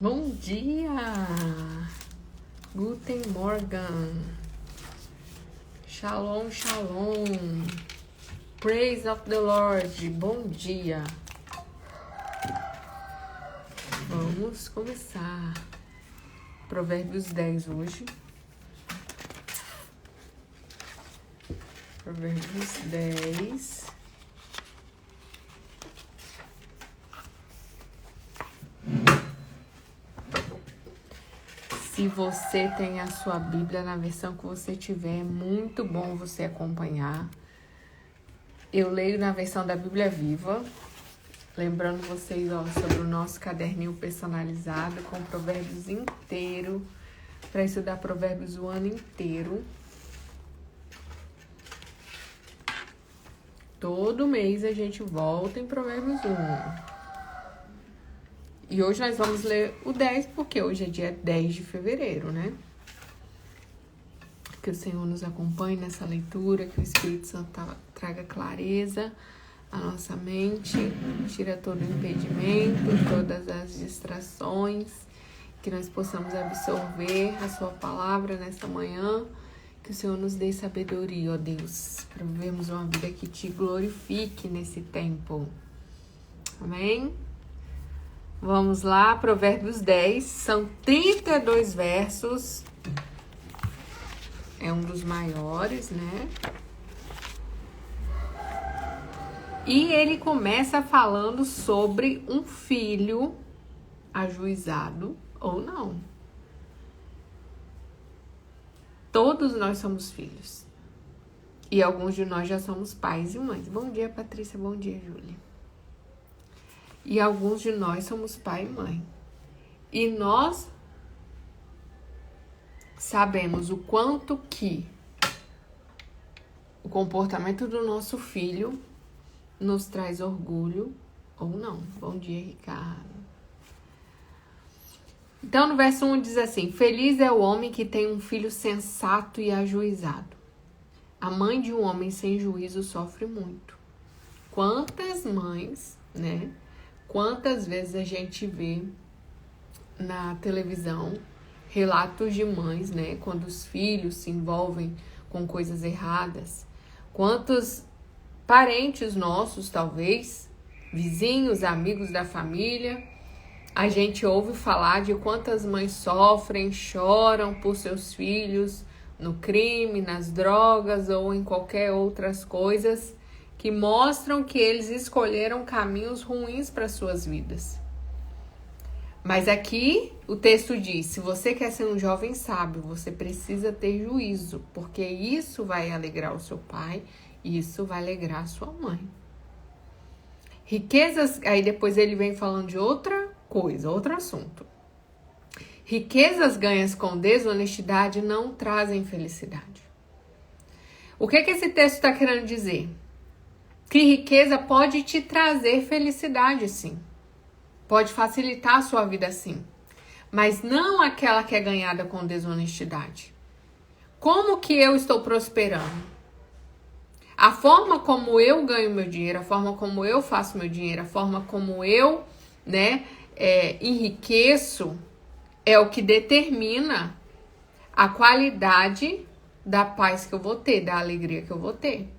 Bom dia! Guten Morgen! Shalom, shalom! Praise of the Lord! Bom dia! Vamos começar. Provérbios 10 hoje. Provérbios 10. Se você tem a sua Bíblia na versão que você tiver, é muito bom você acompanhar. Eu leio na versão da Bíblia Viva. Lembrando vocês sobre o nosso caderninho personalizado com provérbios inteiro, para estudar provérbios o ano inteiro. Todo mês a gente volta em provérbios 1. E hoje nós vamos ler o 10, porque hoje é dia 10 de fevereiro, né? Que o Senhor nos acompanhe nessa leitura, que o Espírito Santo traga clareza à nossa mente, tira todo o impedimento, todas as distrações, que nós possamos absorver a sua palavra nesta manhã, que o Senhor nos dê sabedoria, ó Deus, para vivermos uma vida que te glorifique nesse tempo. Amém? Vamos lá, Provérbios 10, são 32 versos, é um dos maiores, né? E ele começa falando sobre um filho ajuizado ou não. Todos nós somos filhos. E alguns de nós já somos pais e mães. Bom dia, Patrícia. Bom dia, Júlia. E alguns de nós somos pai e mãe. E nós sabemos o quanto que o comportamento do nosso filho nos traz orgulho ou não. Bom dia, Ricardo. Então, no verso 1 diz assim: Feliz é o homem que tem um filho sensato e ajuizado. A mãe de um homem sem juízo sofre muito. Quantas mães, né? Quantas vezes a gente vê na televisão relatos de mães, né? Quando os filhos se envolvem com coisas erradas. Quantos parentes nossos, talvez, vizinhos, amigos da família, a gente ouve falar de quantas mães sofrem, choram por seus filhos no crime, nas drogas ou em qualquer outras coisas que mostram que eles escolheram caminhos ruins para suas vidas. Mas aqui o texto diz: se você quer ser um jovem sábio, você precisa ter juízo, porque isso vai alegrar o seu pai e isso vai alegrar a sua mãe. Riquezas, aí depois ele vem falando de outra coisa, outro assunto. Riquezas ganhas com desonestidade não trazem felicidade. O que esse texto está querendo dizer? Que riqueza pode te trazer felicidade, sim. Pode facilitar a sua vida, sim. Mas não aquela que é ganhada com desonestidade. Como que eu estou prosperando? A forma como eu ganho meu dinheiro, a forma como eu faço meu dinheiro, a forma como eu, enriqueço, é o que determina a qualidade da paz que eu vou ter, da alegria que eu vou ter.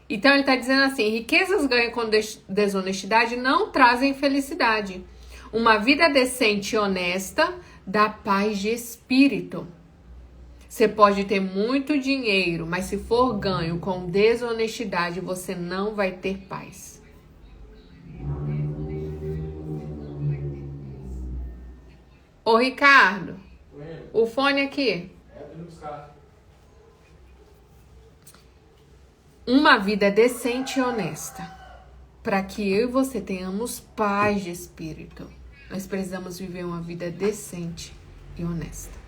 Então ele está dizendo assim: riquezas ganhas com desonestidade não trazem felicidade. Uma vida decente e honesta dá paz de espírito. Você pode ter muito dinheiro, mas se for ganho com desonestidade, você não vai ter paz. Ô Ricardo, o fone aqui. Uma vida decente e honesta. Para que eu e você tenhamos paz de espírito, nós precisamos viver uma vida decente e honesta.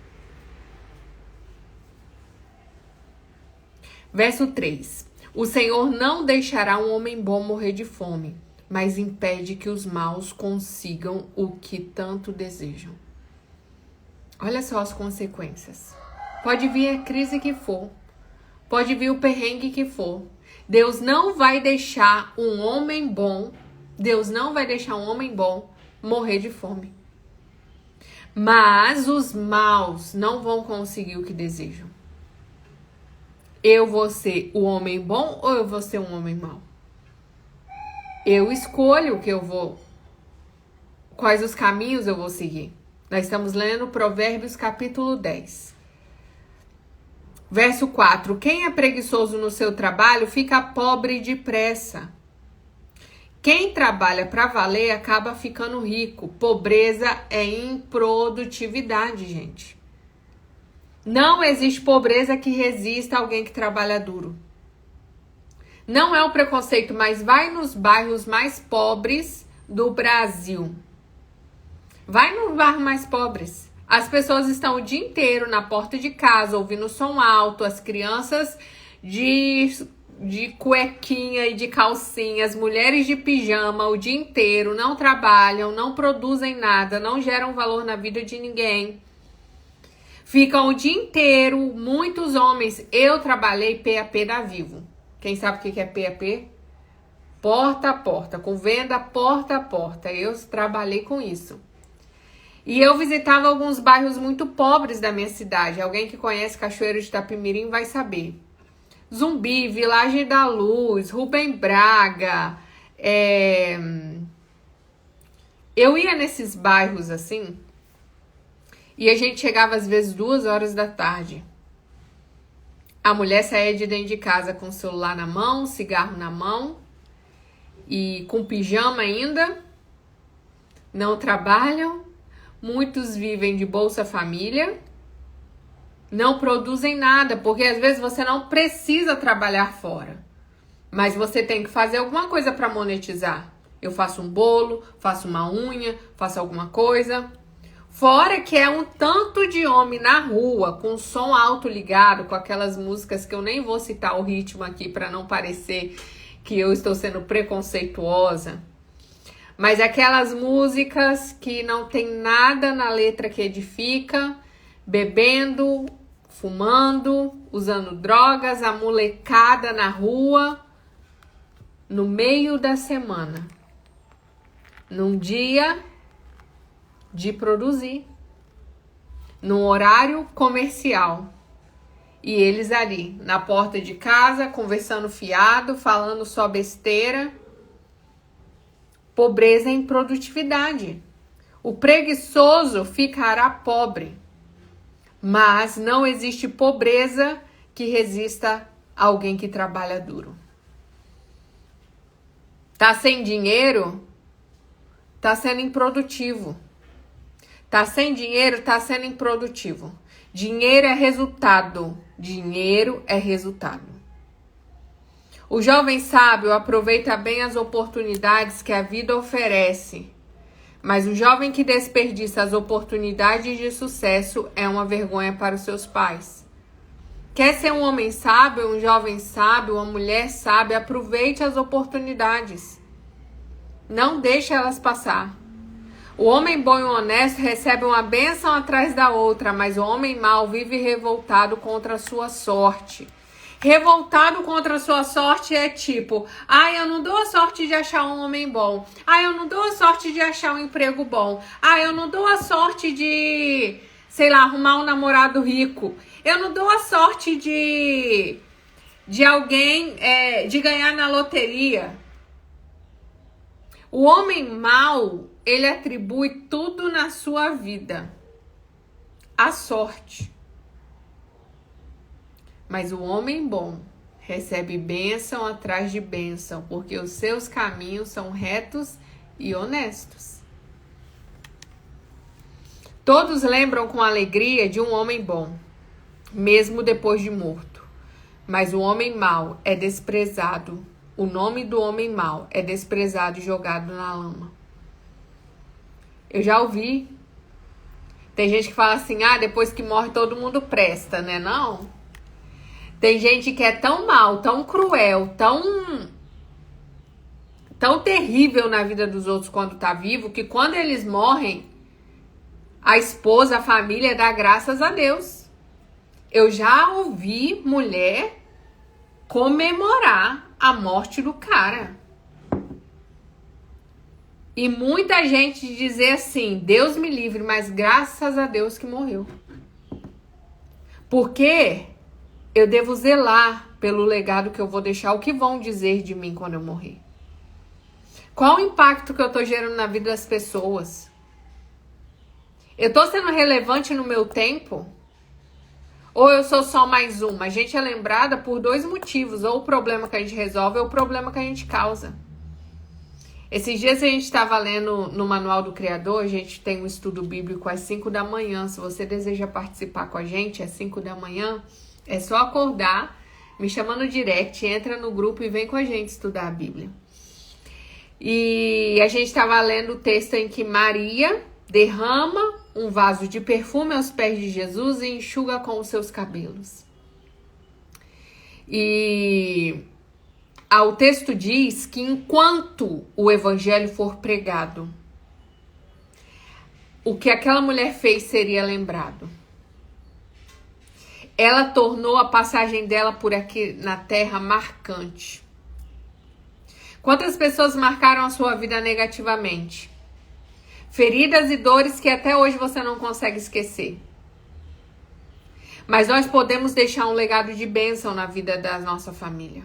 Verso 3. O Senhor não deixará um homem bom morrer de fome, mas impede que os maus consigam o que tanto desejam. Olha só as consequências. Pode vir a crise que for. Pode vir o perrengue que for. Deus não vai deixar um homem bom morrer de fome. Mas os maus não vão conseguir o que desejam. Eu vou ser o homem bom ou eu vou ser um homem mau? Eu escolho o que eu vou, quais os caminhos eu vou seguir. Nós estamos lendo Provérbios capítulo 10. Verso 4. Quem é preguiçoso no seu trabalho fica pobre depressa. Quem trabalha para valer acaba ficando rico. Pobreza é improdutividade, gente. Não existe pobreza que resista a alguém que trabalha duro. Não é um preconceito, mas vai nos bairros mais pobres do Brasil. Vai nos bairros mais pobres. As pessoas estão o dia inteiro na porta de casa, ouvindo som alto, as crianças de cuequinha e de calcinha, as mulheres de pijama o dia inteiro, não trabalham, não produzem nada, não geram valor na vida de ninguém. Ficam o dia inteiro, muitos homens. Eu trabalhei PAP da Vivo. Quem sabe o que é PAP? Porta a porta, com venda porta a porta. Eu trabalhei com isso. E eu visitava alguns bairros muito pobres da minha cidade. Alguém que conhece Cachoeiro de Itapemirim vai saber. Zumbi, Vilagem da Luz, Rubem Braga. Eu ia nesses bairros assim, e a gente chegava às vezes 2 horas da tarde. A mulher saía de dentro de casa com o celular na mão, cigarro na mão e com pijama ainda. Não trabalham. Muitos vivem de Bolsa Família. Não produzem nada, porque às vezes você não precisa trabalhar fora. Mas você tem que fazer alguma coisa para monetizar. Eu faço um bolo, faço uma unha, faço alguma coisa. Fora que é um tanto de homem na rua, com o som alto ligado, com aquelas músicas que eu nem vou citar o ritmo aqui para não parecer que eu estou sendo preconceituosa. Mas aquelas músicas que não tem nada na letra que edifica, bebendo, fumando, usando drogas, a molecada na rua, no meio da semana, num dia de produzir, num horário comercial. E eles ali, na porta de casa, conversando fiado, falando só besteira. Pobreza é improdutividade. O preguiçoso ficará pobre. Mas não existe pobreza que resista a alguém que trabalha duro. Tá sem dinheiro? Tá sendo improdutivo. Tá sem dinheiro? Tá sendo improdutivo. Dinheiro é resultado. Dinheiro é resultado. O jovem sábio aproveita bem as oportunidades que a vida oferece. Mas o jovem que desperdiça as oportunidades de sucesso é uma vergonha para os seus pais. Quer ser um homem sábio, um jovem sábio, uma mulher sábia? Aproveite as oportunidades. Não deixe elas passar. O homem bom e honesto recebe uma bênção atrás da outra, mas o homem mau vive revoltado contra a sua sorte. Revoltado contra a sua sorte é tipo, eu não dou a sorte de achar um homem bom. Eu não dou a sorte de achar um emprego bom. Eu não dou a sorte de, sei lá, arrumar um namorado rico. Eu não dou a sorte de alguém, de ganhar na loteria. O homem mau, ele atribui tudo na sua vida à sorte. Mas o homem bom recebe bênção atrás de bênção, porque os seus caminhos são retos e honestos. Todos lembram com alegria de um homem bom, mesmo depois de morto. Mas o homem mau é desprezado. O nome do homem mau é desprezado e jogado na lama. Eu já ouvi. Tem gente que fala assim, depois que morre todo mundo presta, né? Não. Tem gente que é tão mal, tão cruel, tão terrível na vida dos outros quando tá vivo, que quando eles morrem, a esposa, a família dá graças a Deus. Eu já ouvi mulher comemorar a morte do cara. E muita gente dizer assim, Deus me livre, mas graças a Deus que morreu. Porque eu devo zelar pelo legado que eu vou deixar, o que vão dizer de mim quando eu morrer. Qual o impacto que eu tô gerando na vida das pessoas? Eu tô sendo relevante no meu tempo? Ou eu sou só mais uma? A gente é lembrada por 2 motivos, ou o problema que a gente resolve, ou o problema que a gente causa. Esses dias a gente estava lendo no Manual do Criador, a gente tem um estudo bíblico às 5 da manhã. Se você deseja participar com a gente, às 5 da manhã, é só acordar, me chama no direct, entra no grupo e vem com a gente estudar a Bíblia. E a gente estava lendo o texto em que Maria derrama um vaso de perfume aos pés de Jesus e enxuga com os seus cabelos. E o texto diz que enquanto o evangelho for pregado, o que aquela mulher fez seria lembrado. Ela tornou a passagem dela por aqui na terra marcante. Quantas pessoas marcaram a sua vida negativamente? Feridas e dores que até hoje você não consegue esquecer. Mas nós podemos deixar um legado de bênção na vida da nossa família.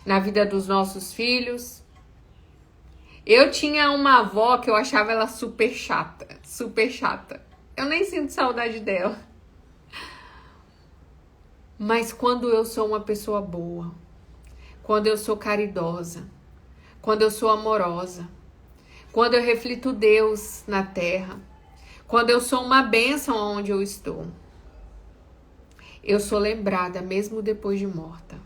Na vida dos nossos filhos. Eu tinha uma avó que eu achava ela super chata. Super chata. Eu nem sinto saudade dela. Mas quando eu sou uma pessoa boa, quando eu sou caridosa, quando eu sou amorosa, quando eu reflito Deus na terra, quando eu sou uma bênção onde eu estou, eu sou lembrada mesmo depois de morta.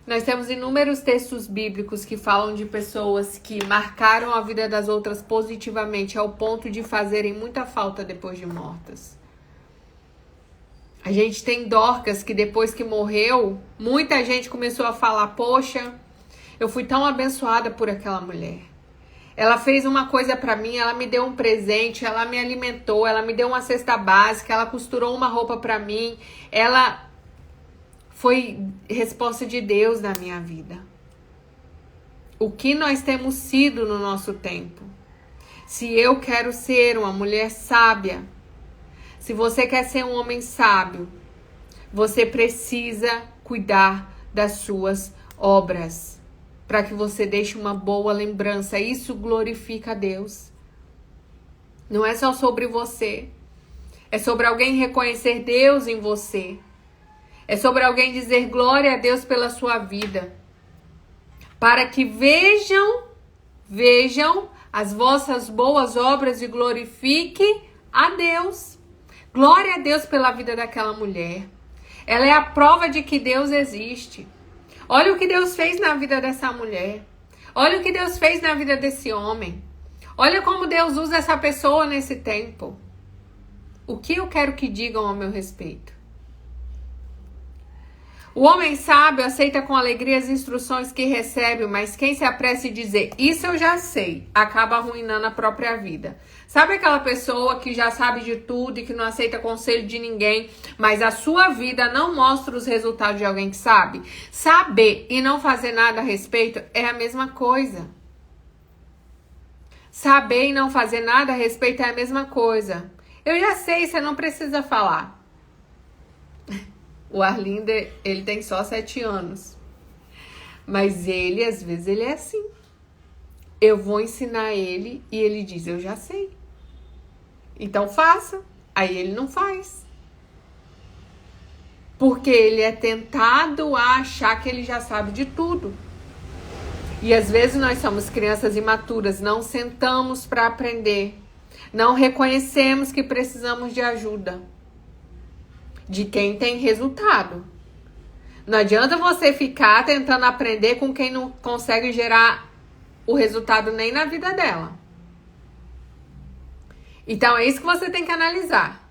Nós temos inúmeros textos bíblicos que falam de pessoas que marcaram a vida das outras positivamente ao ponto de fazerem muita falta depois de mortas. A gente tem Dorcas que depois que morreu, muita gente começou a falar, poxa, eu fui tão abençoada por aquela mulher. Ela fez uma coisa pra mim, ela me deu um presente, ela me alimentou, ela me deu uma cesta básica, ela costurou uma roupa pra mim, ela foi resposta de Deus na minha vida. O que nós temos sido no nosso tempo? Se eu quero ser uma mulher sábia, se você quer ser um homem sábio, você precisa cuidar das suas obras, para que você deixe uma boa lembrança. Isso glorifica a Deus. Não é só sobre você. É sobre alguém reconhecer Deus em você. É sobre alguém dizer glória a Deus pela sua vida. Para que vejam as vossas boas obras e glorifique a Deus. Glória a Deus pela vida daquela mulher. Ela é a prova de que Deus existe. Olha o que Deus fez na vida dessa mulher. Olha o que Deus fez na vida desse homem. Olha como Deus usa essa pessoa nesse tempo. O que eu quero que digam ao meu respeito? O homem sábio aceita com alegria as instruções que recebe, mas quem se apressa em dizer, isso eu já sei, acaba arruinando a própria vida. Sabe aquela pessoa que já sabe de tudo e que não aceita conselho de ninguém, mas a sua vida não mostra os resultados de alguém que sabe? Saber e não fazer nada a respeito é a mesma coisa. Saber e não fazer nada a respeito é a mesma coisa. Eu já sei, você não precisa falar. O Arlindo, ele tem só 7 anos. Mas ele, às vezes, ele é assim. Eu vou ensinar ele e ele diz, eu já sei. Então faça. Aí ele não faz. Porque ele é tentado a achar que ele já sabe de tudo. E às vezes nós somos crianças imaturas, não sentamos para aprender. Não reconhecemos que precisamos de ajuda. De quem tem resultado. Não adianta você ficar tentando aprender com quem não consegue gerar o resultado nem na vida dela. Então é isso que você tem que analisar.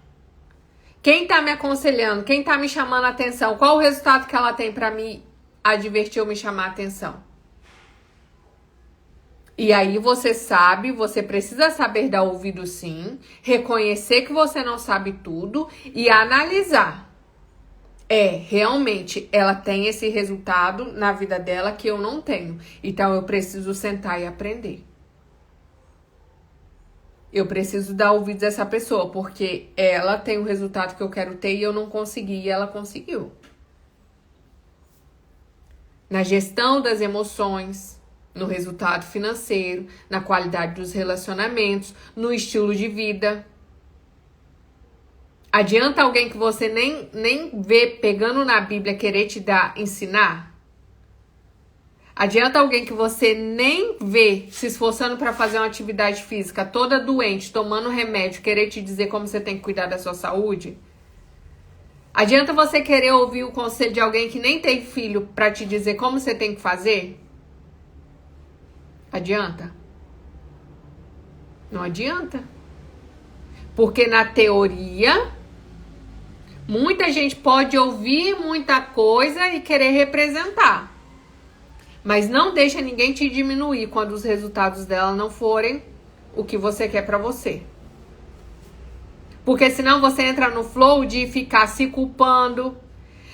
Quem tá me aconselhando, quem tá me chamando a atenção, qual o resultado que ela tem para me advertir ou me chamar a atenção? E aí você sabe, você precisa saber dar ouvido sim, reconhecer que você não sabe tudo e analisar. realmente, ela tem esse resultado na vida dela que eu não tenho. Então, eu preciso sentar e aprender. Eu preciso dar ouvidos a essa pessoa, porque ela tem o resultado que eu quero ter e eu não consegui e ela conseguiu. Na gestão das emoções, no resultado financeiro, na qualidade dos relacionamentos, no estilo de vida. Adianta alguém que você nem vê pegando na Bíblia querer te ensinar? Adianta alguém que você nem vê se esforçando para fazer uma atividade física, toda doente, tomando remédio, querer te dizer como você tem que cuidar da sua saúde? Adianta você querer ouvir o conselho de alguém que nem tem filho para te dizer como você tem que fazer? Adianta? Não adianta. Porque na teoria, muita gente pode ouvir muita coisa e querer representar. Mas não deixa ninguém te diminuir quando os resultados dela não forem o que você quer pra você. Porque senão você entra no flow de ficar se culpando,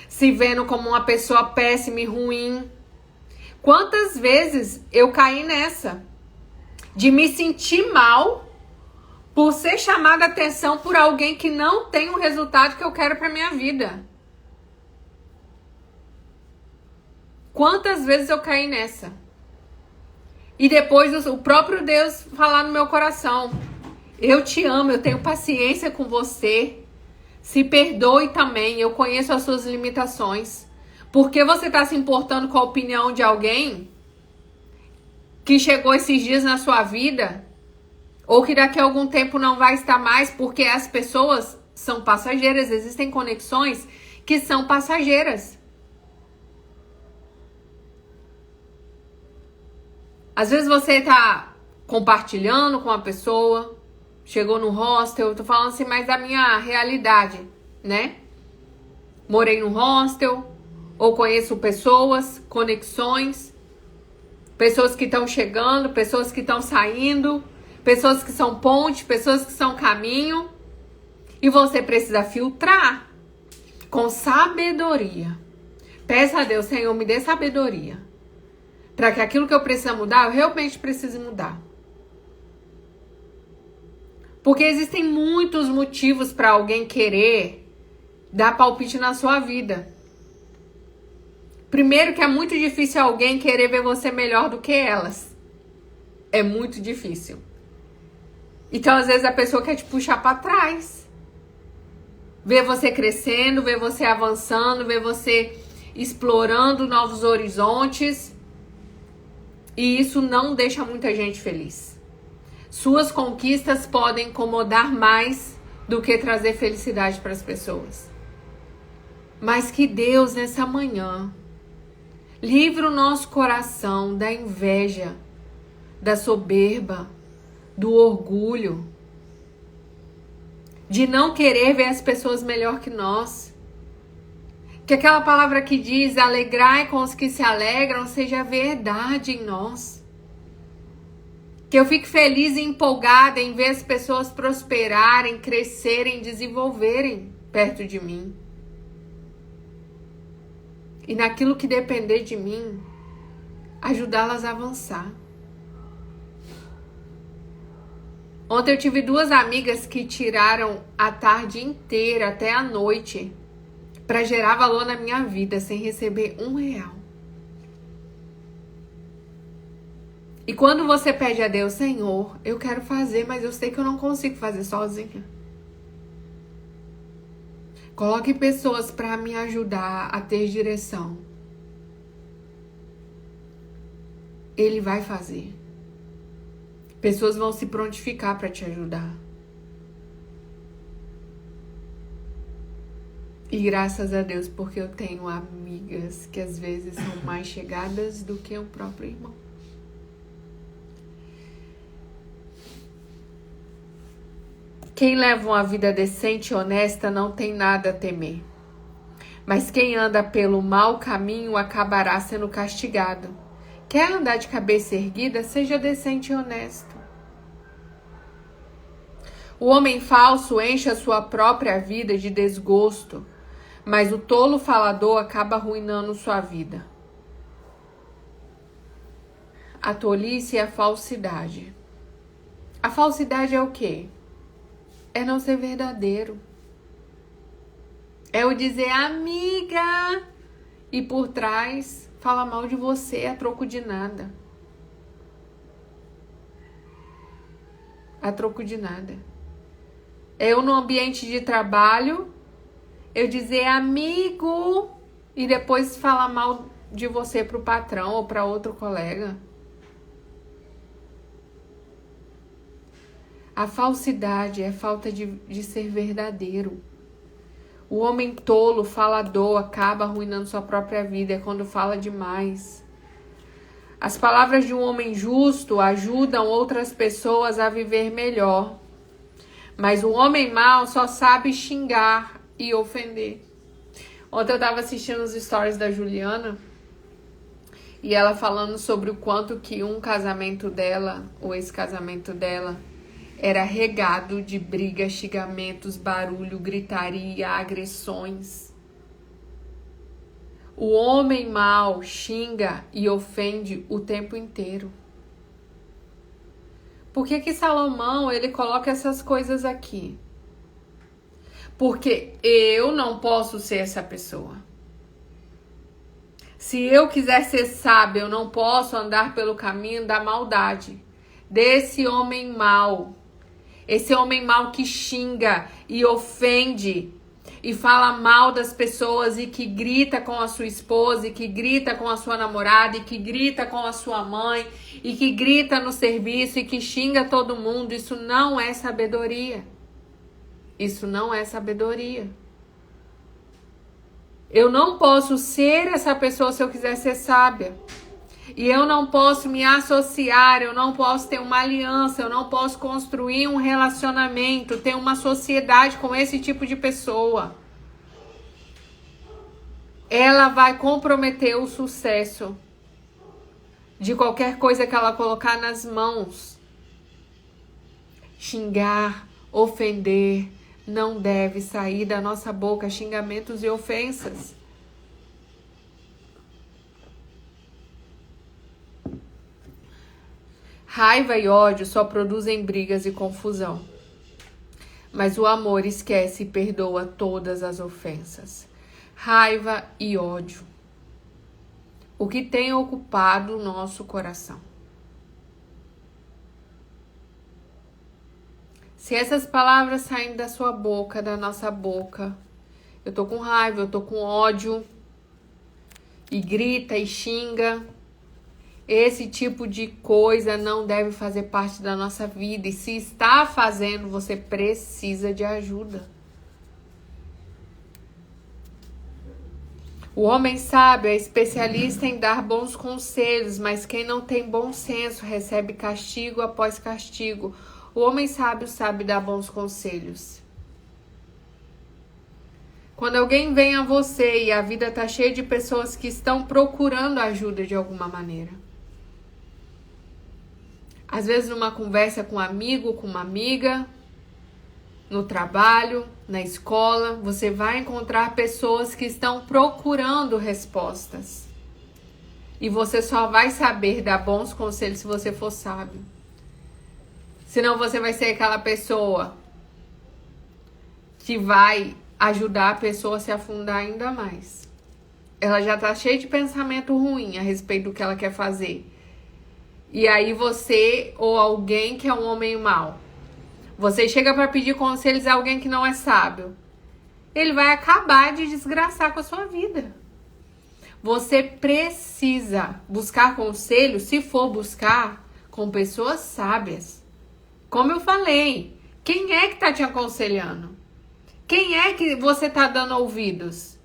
se vendo como uma pessoa péssima e ruim. Quantas vezes eu caí nessa? De me sentir mal por ser chamada a atenção por alguém que não tem o resultado que eu quero pra minha vida. Quantas vezes eu caí nessa? E depois o próprio Deus falar no meu coração: eu te amo, eu tenho paciência com você. Se perdoe também, eu conheço as suas limitações. Por que você está se importando com a opinião de alguém que chegou esses dias na sua vida? Ou que daqui a algum tempo não vai estar mais, porque as pessoas são passageiras. Existem conexões que são passageiras. Às vezes você tá compartilhando com uma pessoa, chegou no hostel, eu tô falando assim, mas da minha realidade, né? Morei no hostel, ou conheço pessoas, conexões, pessoas que estão chegando, pessoas que estão saindo, pessoas que são ponte, pessoas que são caminho. E você precisa filtrar com sabedoria. Peça a Deus: Senhor, me dê sabedoria, para que aquilo que eu preciso mudar, eu realmente precise mudar. Porque existem muitos motivos para alguém querer dar palpite na sua vida. Primeiro, que é muito difícil alguém querer ver você melhor do que elas. É muito difícil. Então, às vezes, a pessoa quer te puxar para trás. Ver você crescendo, ver você avançando, ver você explorando novos horizontes. E isso não deixa muita gente feliz. Suas conquistas podem incomodar mais do que trazer felicidade para as pessoas. Mas que Deus, nessa manhã, livre o nosso coração da inveja, da soberba, do orgulho, de não querer ver as pessoas melhor que nós. Que aquela palavra que diz: alegrai com os que se alegram, seja verdade em nós. Que eu fique feliz e empolgada em ver as pessoas prosperarem, crescerem, desenvolverem perto de mim. E naquilo que depender de mim, ajudá-las a avançar. Ontem eu tive 2 amigas que tiraram a tarde inteira até a noite para gerar valor na minha vida sem receber R$1. E quando você pede a Deus: Senhor, eu quero fazer, mas eu sei que eu não consigo fazer sozinha. Coloque pessoas para me ajudar a ter direção. Ele vai fazer. Pessoas vão se prontificar para te ajudar. E graças a Deus, porque eu tenho amigas que às vezes são mais chegadas do que o próprio irmão. Quem leva uma vida decente e honesta não tem nada a temer. Mas quem anda pelo mau caminho acabará sendo castigado. Quer andar de cabeça erguida? Seja decente e honesto. O homem falso enche a sua própria vida de desgosto, mas o tolo falador acaba arruinando sua vida. A tolice é a falsidade. A falsidade é o quê? É não ser verdadeiro. É o dizer amiga e por trás fala mal de você a troco de nada. A troco de nada. É eu no ambiente de trabalho, eu dizer amigo e depois falar mal de você pro patrão ou para outro colega. A falsidade é falta de ser verdadeiro. O homem tolo, falador, acaba arruinando sua própria vida. É quando fala demais. As palavras de um homem justo ajudam outras pessoas a viver melhor. Mas o homem mau só sabe xingar e ofender. Ontem eu estava assistindo os stories da Juliana e ela falando sobre o quanto que um casamento dela, ou esse casamento dela, era regado de brigas, xingamentos, barulho, gritaria, agressões. O homem mau xinga e ofende o tempo inteiro. Por que Salomão ele coloca essas coisas aqui? Porque eu não posso ser essa pessoa. Se eu quiser ser sábio, eu não posso andar pelo caminho da maldade, desse homem mau. Esse homem mau que xinga e ofende e fala mal das pessoas e que grita com a sua esposa e que grita com a sua namorada e que grita com a sua mãe e que grita no serviço e que xinga todo mundo. Isso não é sabedoria. Isso não é sabedoria. Eu não posso ser essa pessoa se eu quiser ser sábia. E eu não posso me associar, eu não posso ter uma aliança, eu não posso construir um relacionamento, ter uma sociedade com esse tipo de pessoa. Ela vai comprometer o sucesso de qualquer coisa que ela colocar nas mãos. Xingar, ofender, não deve sair da nossa boca xingamentos e ofensas. Raiva e ódio só produzem brigas e confusão. Mas o amor esquece e perdoa todas as ofensas. Raiva e ódio. O que tem ocupado o nosso coração? Se essas palavras saem da sua boca, da nossa boca, eu tô com raiva, eu tô com ódio, e grita e xinga, esse tipo de coisa não deve fazer parte da nossa vida. E se está fazendo, você precisa de ajuda. O homem sábio é especialista em dar bons conselhos, mas quem não tem bom senso recebe castigo após castigo. O homem sábio sabe dar bons conselhos. Quando alguém vem a você e a vida está cheia de pessoas que estão procurando ajuda de alguma maneira. Às vezes numa conversa com um amigo, com uma amiga, no trabalho, na escola, você vai encontrar pessoas que estão procurando respostas. E você só vai saber dar bons conselhos se você for sábio. Senão você vai ser aquela pessoa que vai ajudar a pessoa a se afundar ainda mais. Ela já tá cheia de pensamento ruim a respeito do que ela quer fazer. E aí você ou alguém que é um homem mau, você chega para pedir conselhos a alguém que não é sábio. Ele vai acabar de desgraçar com a sua vida. Você precisa buscar conselho, se for buscar, com pessoas sábias. Como eu falei, quem é que tá te aconselhando? Quem é que você tá dando ouvidos?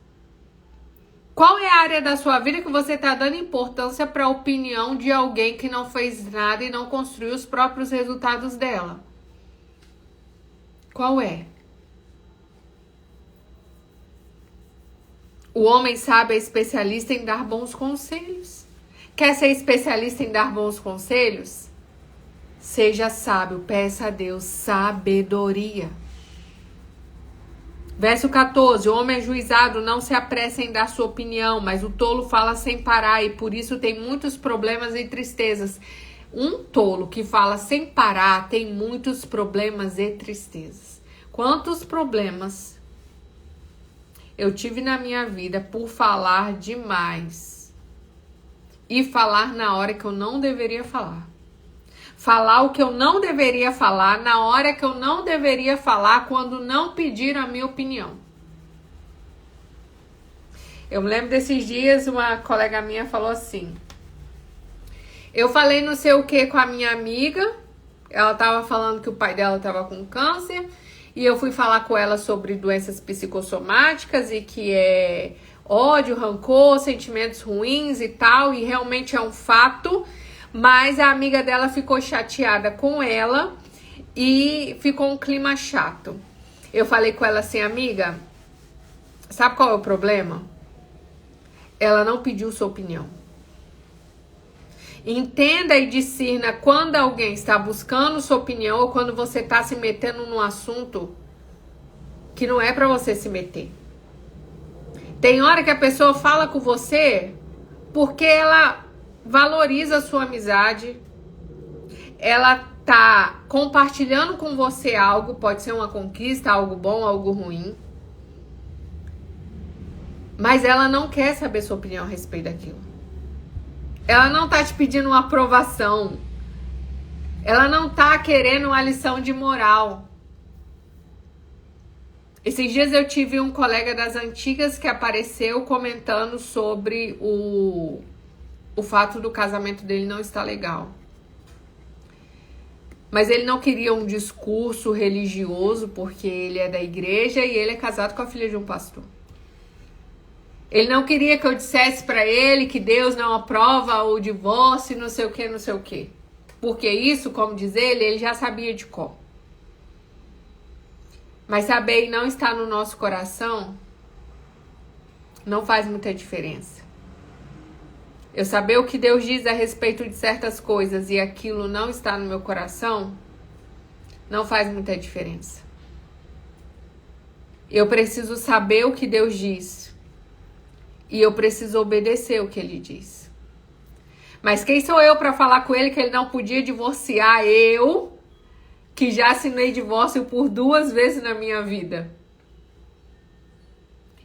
Qual é a área da sua vida que você tá dando importância para a opinião de alguém que não fez nada e não construiu os próprios resultados dela? Qual é? O homem sábio é especialista em dar bons conselhos. Quer ser especialista em dar bons conselhos? Seja sábio, peça a Deus sabedoria. Verso 14, o homem ajuizado não se apressa em dar sua opinião, mas o tolo fala sem parar e por isso tem muitos problemas e tristezas. Um tolo que fala sem parar tem muitos problemas e tristezas. Quantos problemas eu tive na minha vida por falar demais e falar na hora que eu não deveria falar. Falar o que eu não deveria falar na hora que eu não deveria falar quando não pediram a minha opinião. Eu me lembro desses dias, uma colega minha falou assim: eu falei não sei o que com a minha amiga, ela tava falando que o pai dela tava com câncer, e eu fui falar com ela sobre doenças psicossomáticas e que é ódio, rancor, sentimentos ruins e tal, e realmente é um fato. Mas a amiga dela ficou chateada com ela e ficou um clima chato. Eu falei com ela assim: amiga, sabe qual é o problema? Ela não pediu sua opinião. Entenda e discirna quando alguém está buscando sua opinião ou quando você está se metendo num assunto que não é para você se meter. Tem hora que a pessoa fala com você porque ela valoriza a sua amizade, ela tá compartilhando com você algo, pode ser uma conquista, algo bom, algo ruim, mas ela não quer saber sua opinião a respeito daquilo. Ela não tá te pedindo uma aprovação, ela não tá querendo uma lição de moral. Esses dias eu tive um colega das antigas que apareceu comentando sobre o fato do casamento dele não estar legal. Mas ele não queria um discurso religioso, porque ele é da igreja e ele é casado com a filha de um pastor. Ele não queria que eu dissesse pra ele que Deus não aprova o divórcio, não sei o que, não sei o que. Porque isso, como diz ele já sabia de cor. Mas saber e não estar no nosso coração não faz muita diferença. Eu saber o que Deus diz a respeito de certas coisas e aquilo não está no meu coração, não faz muita diferença. Eu preciso saber o que Deus diz e eu preciso obedecer o que Ele diz. Mas quem sou eu para falar com Ele que Ele não podia divorciar? Eu, que já assinei divórcio por 2 vezes na minha vida.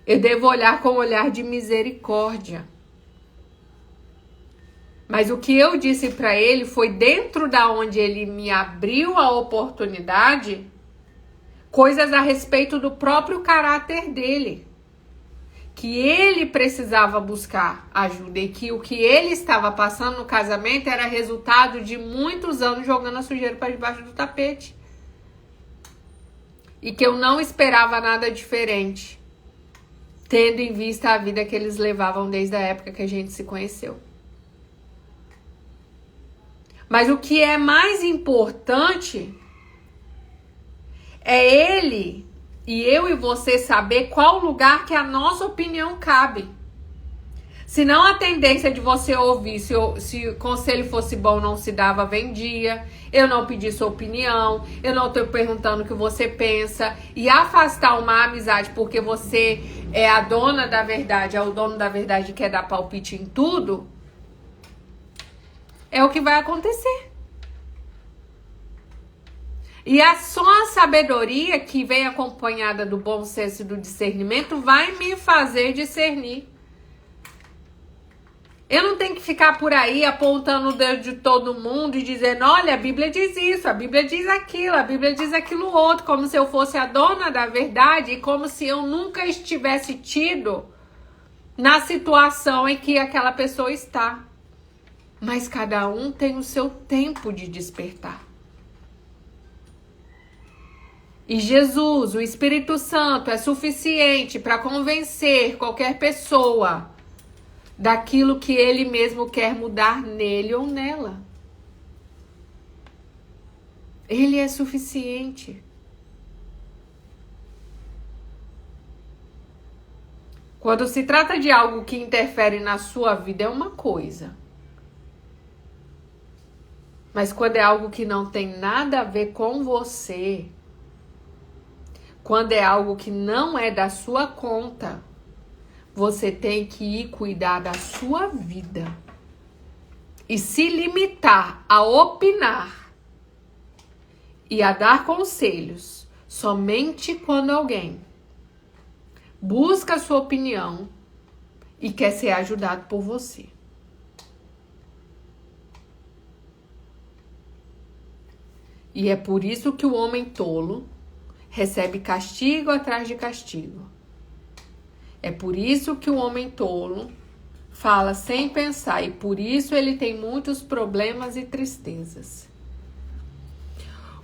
Eu devo olhar com um olhar de misericórdia. Mas o que eu disse para ele foi dentro da onde ele me abriu a oportunidade, coisas a respeito do próprio caráter dele. Que ele precisava buscar ajuda e que o que ele estava passando no casamento era resultado de muitos anos jogando a sujeira para debaixo do tapete. E que eu não esperava nada diferente, tendo em vista a vida que eles levavam desde a época que a gente se conheceu. Mas o que é mais importante é ele e eu e você saber qual lugar que a nossa opinião cabe. Senão a tendência de você ouvir, se o conselho fosse bom, não se dava, vendia. Eu não pedi sua opinião, eu não estou perguntando o que você pensa. E afastar uma amizade porque você é a dona da verdade, é o dono da verdade e quer dar palpite em tudo, é o que vai acontecer. E só a sabedoria que vem acompanhada do bom senso e do discernimento vai me fazer discernir. Eu não tenho que ficar por aí apontando o dedo de todo mundo e dizendo: olha, a Bíblia diz isso, a Bíblia diz aquilo, a Bíblia diz aquilo outro, como se eu fosse a dona da verdade e como se eu nunca estivesse tido na situação em que aquela pessoa está. Mas cada um tem o seu tempo de despertar. E Jesus, o Espírito Santo, é suficiente para convencer qualquer pessoa daquilo que ele mesmo quer mudar nele ou nela. Ele é suficiente. Quando se trata de algo que interfere na sua vida, é uma coisa. Mas quando é algo que não tem nada a ver com você, Quando é algo que não é da sua conta, você tem que ir cuidar da sua vida. E se limitar a opinar e a dar conselhos somente quando alguém busca a sua opinião e quer ser ajudado por você. E é por isso que o homem tolo recebe castigo atrás de castigo. É por isso que o homem tolo fala sem pensar e por isso ele tem muitos problemas e tristezas.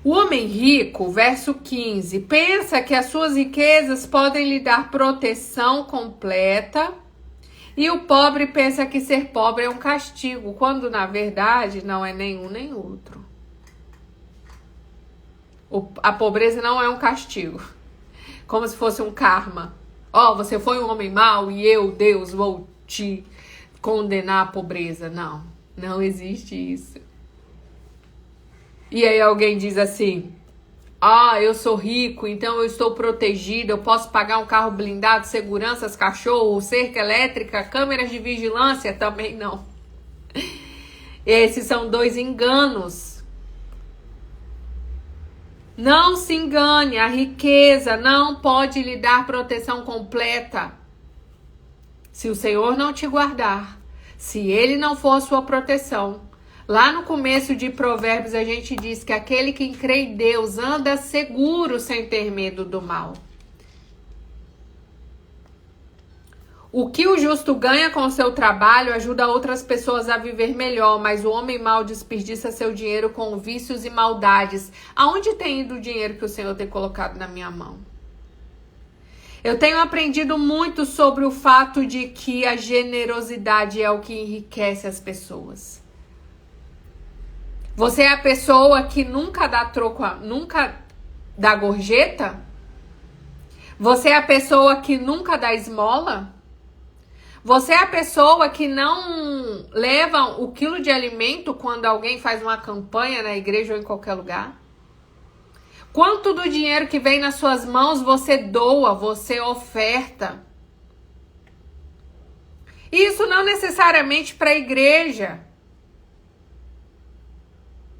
O homem rico, verso 15, pensa que as suas riquezas podem lhe dar proteção completa e o pobre pensa que ser pobre é um castigo, quando na verdade não é nenhum nem outro. A pobreza não é um castigo, como se fosse um karma. Você foi um homem mau e eu, Deus, vou te condenar à pobreza. Não, não existe isso. E aí alguém diz assim, eu sou rico, então eu estou protegido, eu posso pagar um carro blindado, seguranças, cachorro, cerca elétrica, câmeras de vigilância? Também não. Esses são dois enganos. Não se engane, a riqueza não pode lhe dar proteção completa. Se o Senhor não te guardar, se Ele não for a sua proteção. Lá no começo de Provérbios a gente diz que aquele que crê em Deus anda seguro sem ter medo do mal. O que o justo ganha com o seu trabalho ajuda outras pessoas a viver melhor, mas o homem mau desperdiça seu dinheiro com vícios e maldades. Aonde tem ido o dinheiro que o Senhor tem colocado na minha mão? Eu tenho aprendido muito sobre o fato de que a generosidade é o que enriquece as pessoas. Você é a pessoa que nunca dá troco, nunca dá gorjeta? Você é a pessoa que nunca dá esmola? Você é a pessoa que não leva o quilo de alimento quando alguém faz uma campanha na igreja ou em qualquer lugar? Quanto do dinheiro que vem nas suas mãos você doa, você oferta? Isso não necessariamente para a igreja.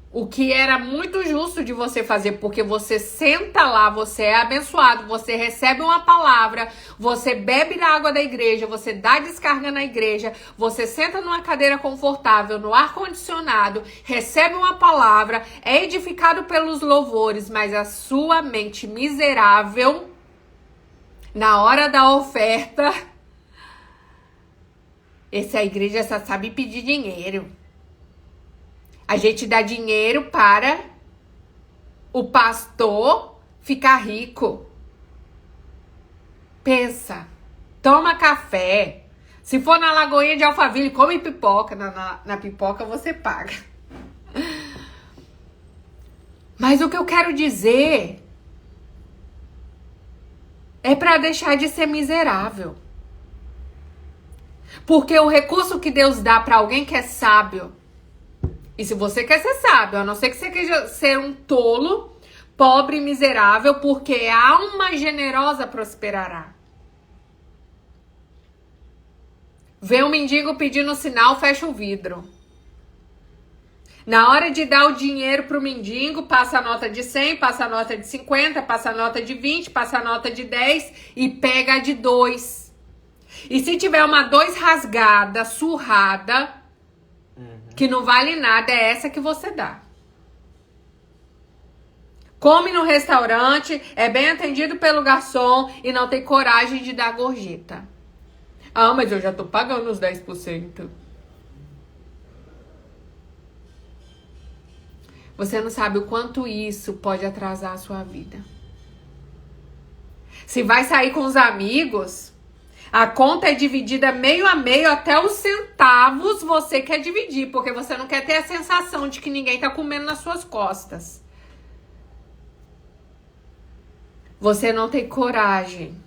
O que era muito justo de você fazer, porque você senta lá, você é abençoado, você recebe uma palavra, você bebe da água da igreja, você dá descarga na igreja, você senta numa cadeira confortável, no ar-condicionado, recebe uma palavra, é edificado pelos louvores, mas a sua mente miserável, na hora da oferta, essa igreja só sabe pedir dinheiro. A gente dá dinheiro para o pastor ficar rico. Pensa, toma café. Se for na Lagoinha de Alphaville, come pipoca. Na pipoca você paga. Mas o que eu quero dizer é para deixar de ser miserável. Porque o recurso que Deus dá para alguém que é sábio, e se você quer ser sábio, a não ser que você queira ser um tolo, pobre e miserável, porque a alma generosa prosperará. Vê um mendigo pedindo sinal, fecha o vidro. Na hora de dar o dinheiro pro mendigo, passa a nota de 100, passa a nota de 50, passa a nota de 20, passa a nota de 10 e pega a de 2. E se tiver uma 2 rasgada, surrada, que não vale nada, é essa que você dá. Come no restaurante, é bem atendido pelo garçom e não tem coragem de dar gorjeta. Mas eu já tô pagando os 10%. Você não sabe o quanto isso pode atrasar a sua vida. Se vai sair com os amigos, a conta é dividida meio a meio, até os centavos você quer dividir, porque você não quer ter a sensação de que ninguém tá comendo nas suas costas. Você não tem coragem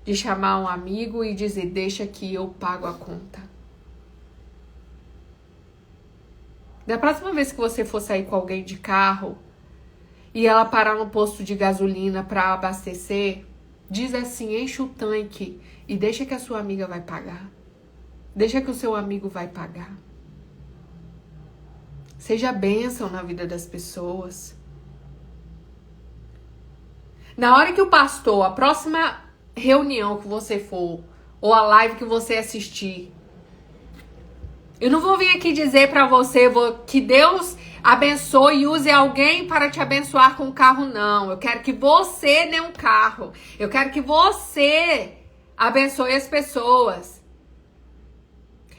de chamar um amigo e dizer, deixa que eu pago a conta. Da próxima vez que você for sair com alguém de carro e ela parar no posto de gasolina para abastecer, diz assim: enche o tanque e deixa que a sua amiga vai pagar. Deixa que o seu amigo vai pagar. Seja bênção na vida das pessoas. Na hora que o pastor, a próxima reunião que você for, ou a live que você assistir, eu não vou vir aqui dizer para você que Deus abençoe e use alguém para te abençoar com um carro, não. Eu quero que você dê um carro. Eu quero que você abençoe as pessoas.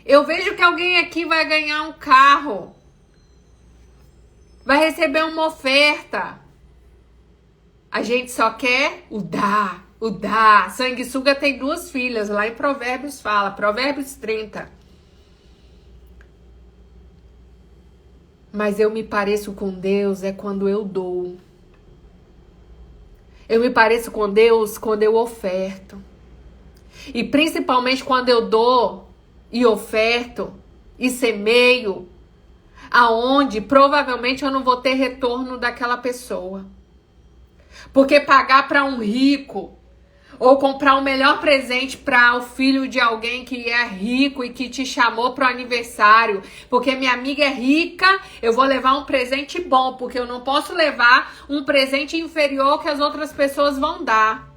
Eu vejo que alguém aqui vai ganhar um carro. Vai receber uma oferta. A gente só quer o dar, o dar. Sanguessuga tem 2 filhas, lá em Provérbios fala, Provérbios 30. Mas eu me pareço com Deus é quando eu dou. Eu me pareço com Deus quando eu oferto. E principalmente quando eu dou e oferto e semeio, aonde provavelmente eu não vou ter retorno daquela pessoa. Porque pagar para um rico ou comprar o melhor presente para o filho de alguém que é rico e que te chamou para o aniversário, porque minha amiga é rica, eu vou levar um presente bom, porque eu não posso levar um presente inferior que as outras pessoas vão dar.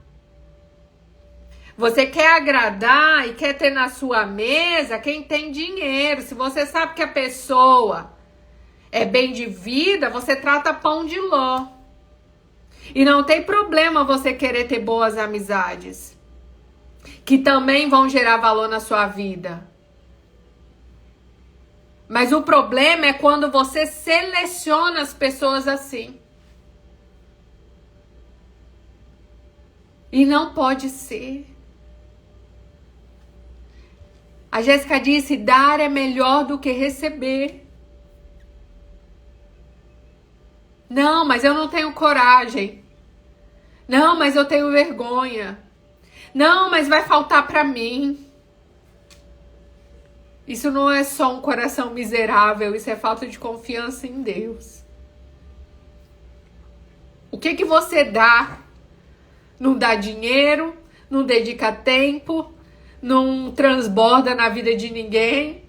Você quer agradar e quer ter na sua mesa quem tem dinheiro. Se você sabe que a pessoa é bem de vida, você trata pão de ló. E não tem problema você querer ter boas amizades, que também vão gerar valor na sua vida. Mas o problema é quando você seleciona as pessoas assim. E não pode ser. A Jéssica disse: dar é melhor do que receber. Não, mas eu não tenho coragem. Não, mas eu tenho vergonha. Não, mas vai faltar para mim. Isso não é só um coração miserável, isso é falta de confiança em Deus. O que você dá? Não dá dinheiro, não dedica tempo, não transborda na vida de ninguém,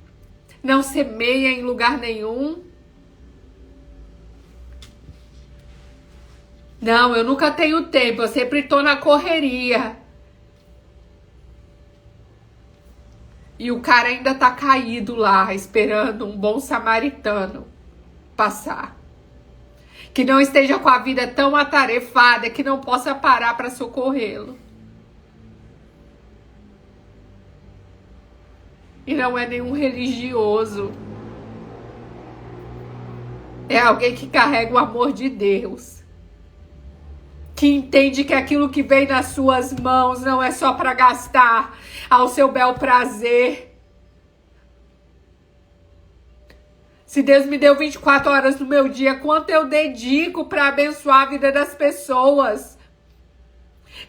não semeia em lugar nenhum. Não, eu nunca tenho tempo, eu sempre tô na correria. E o cara ainda tá caído lá, esperando um bom samaritano passar. Que não esteja com a vida tão atarefada que não possa parar para socorrê-lo. E não é nenhum religioso. É alguém que carrega o amor de Deus. Que entende que aquilo que vem nas suas mãos não é só para gastar ao seu bel prazer. Se Deus me deu 24 horas no meu dia, quanto eu dedico para abençoar a vida das pessoas?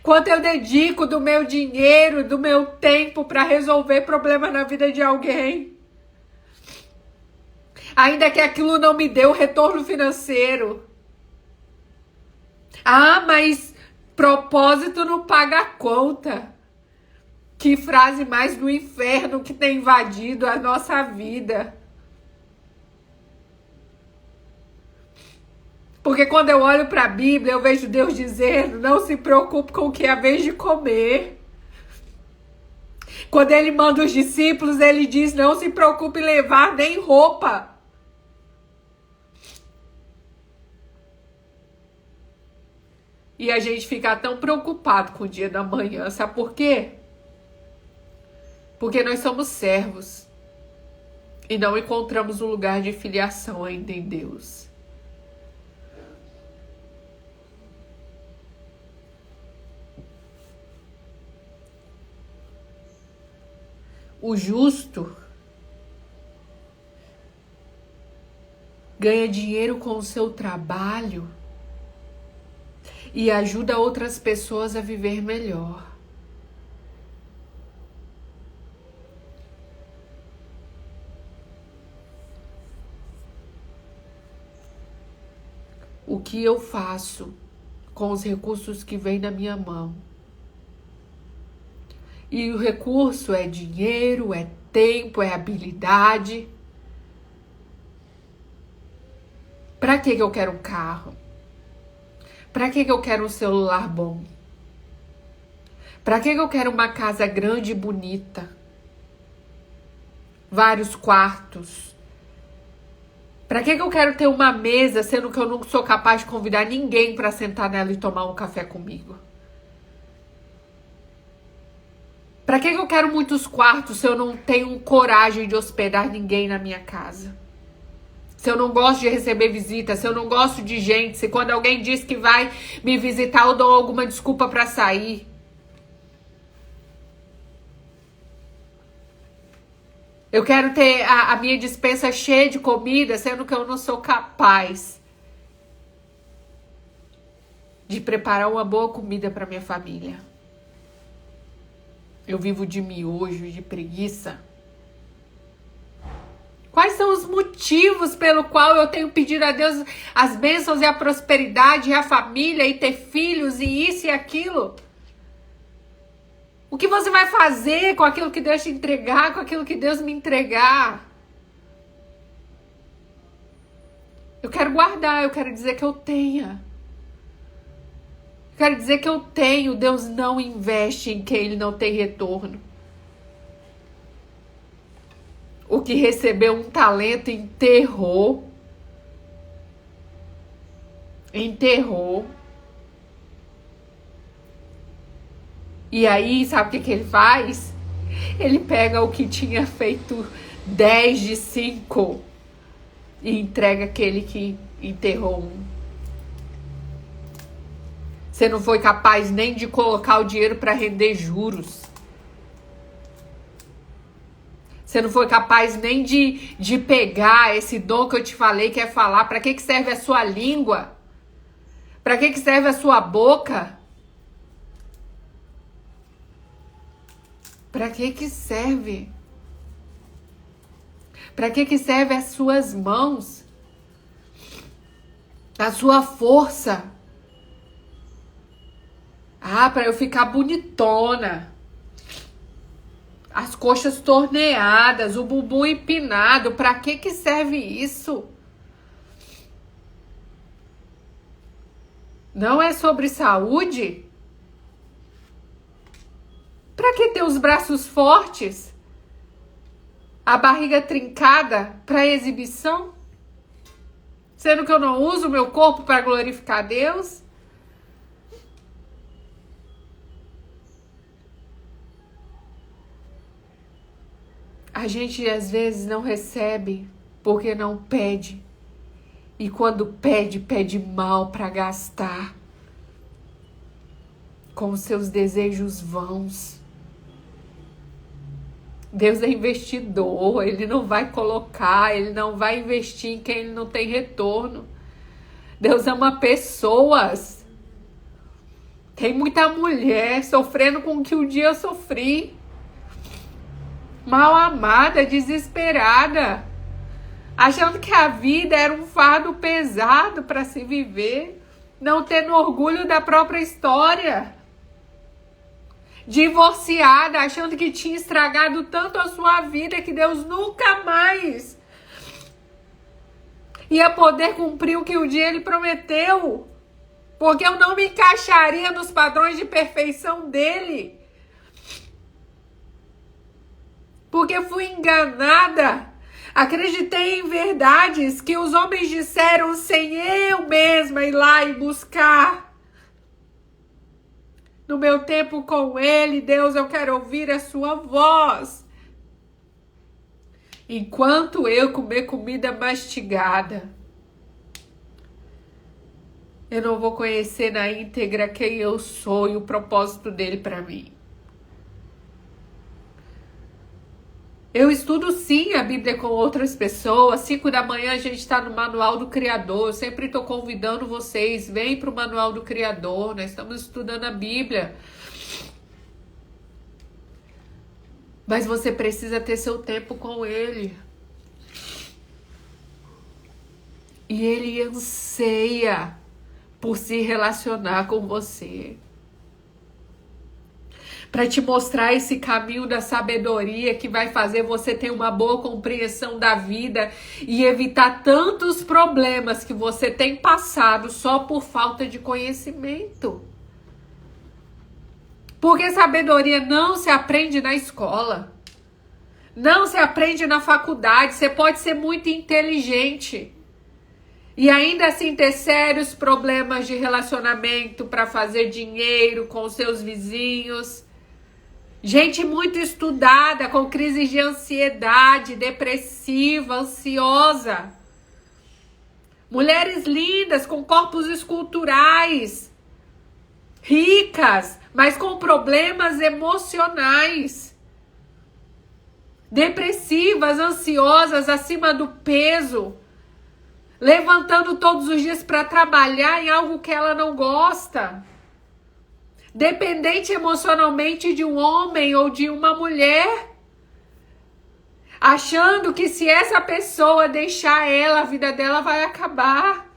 Quanto eu dedico do meu dinheiro, do meu tempo para resolver problema na vida de alguém? Ainda que aquilo não me dê o retorno financeiro. Ah, mas propósito não paga a conta. Que frase mais do inferno que tem invadido a nossa vida. Porque quando eu olho para a Bíblia, eu vejo Deus dizendo: não se preocupe com o que é a vez de comer. Quando ele manda os discípulos, ele diz: não se preocupe em levar nem roupa. E a gente fica tão preocupado com o dia da manhã. Sabe por quê? Porque nós somos servos. E não encontramos um lugar de filiação ainda em Deus. O justo ganha dinheiro com o seu trabalho e ajuda outras pessoas a viver melhor. O que que eu faço com os recursos que vêm na minha mão. E o recurso é dinheiro, é tempo, é habilidade. Para que eu quero um carro? Para que eu quero um celular bom? Para que eu quero uma casa grande e bonita? Vários quartos. Para que eu quero ter uma mesa, sendo que eu não sou capaz de convidar ninguém para sentar nela e tomar um café comigo? Para que eu quero muitos quartos se eu não tenho coragem de hospedar ninguém na minha casa? Se eu não gosto de receber visita, se eu não gosto de gente, se quando alguém diz que vai me visitar eu dou alguma desculpa para sair? Eu quero ter a minha despensa cheia de comida, sendo que eu não sou capaz de preparar uma boa comida para minha família. Eu vivo de miojo, de preguiça. Quais são os motivos pelo qual eu tenho pedido a Deus as bênçãos e a prosperidade e a família e ter filhos e isso e aquilo? O que você vai fazer com aquilo que Deus te entregar, com aquilo que Deus me entregar? Eu quero guardar, eu quero dizer que eu tenha. Eu quero dizer que eu tenho. Deus não investe em quem Ele não tem retorno. O que recebeu um talento enterrou. E aí, sabe o que ele faz? Ele pega o que tinha feito 10 de 5 e entrega aquele que enterrou um. Você não foi capaz nem de colocar o dinheiro para render juros. Você não foi capaz nem de pegar esse dom que eu te falei, que é falar. Para que serve a sua língua? Para que serve a sua boca? Para que serve? Para que serve as suas mãos? A sua força? Ah, para eu ficar bonitona. As coxas torneadas, o bumbum empinado. Para que serve isso? Não é sobre saúde? Para que ter os braços fortes? A barriga trincada para exibição? Sendo que eu não uso o meu corpo para glorificar Deus? A gente às vezes não recebe porque não pede. E quando pede, pede mal para gastar com os seus desejos vãos. Deus é investidor, Ele não vai colocar, Ele não vai investir em quem Ele não tem retorno. Deus ama pessoas. Tem muita mulher sofrendo com o que um dia eu sofri. Mal amada, desesperada. Achando que a vida era um fardo pesado para se viver. Não tendo orgulho da própria história. Divorciada, achando que tinha estragado tanto a sua vida que Deus nunca mais ia poder cumprir o que um dia Ele prometeu. Porque eu não me encaixaria nos padrões de perfeição dEle. Porque fui enganada. Acreditei em verdades que os homens disseram sem eu mesma ir lá e buscar. No meu tempo com Ele, Deus, eu quero ouvir a sua voz. Enquanto eu comer comida mastigada, eu não vou conhecer na íntegra quem eu sou e o propósito dele para mim. Eu estudo sim a Bíblia com outras pessoas. 5 da manhã a gente está no Manual do Criador. Eu sempre estou convidando vocês. Vem para o Manual do Criador. Nós estamos estudando a Bíblia. Mas você precisa ter seu tempo com Ele. E Ele anseia por se relacionar com você. Para te mostrar esse caminho da sabedoria que vai fazer você ter uma boa compreensão da vida e evitar tantos problemas que você tem passado só por falta de conhecimento. Porque sabedoria não se aprende na escola. Não se aprende na faculdade. Você pode ser muito inteligente e ainda assim ter sérios problemas de relacionamento para fazer dinheiro com seus vizinhos. Gente muito estudada, com crises de ansiedade, depressiva, ansiosa. Mulheres lindas, com corpos esculturais, ricas, mas com problemas emocionais. Depressivas, ansiosas, acima do peso. Levantando todos os dias para trabalhar em algo que ela não gosta. Dependente emocionalmente de um homem ou de uma mulher, achando que se essa pessoa deixar ela, a vida dela vai acabar.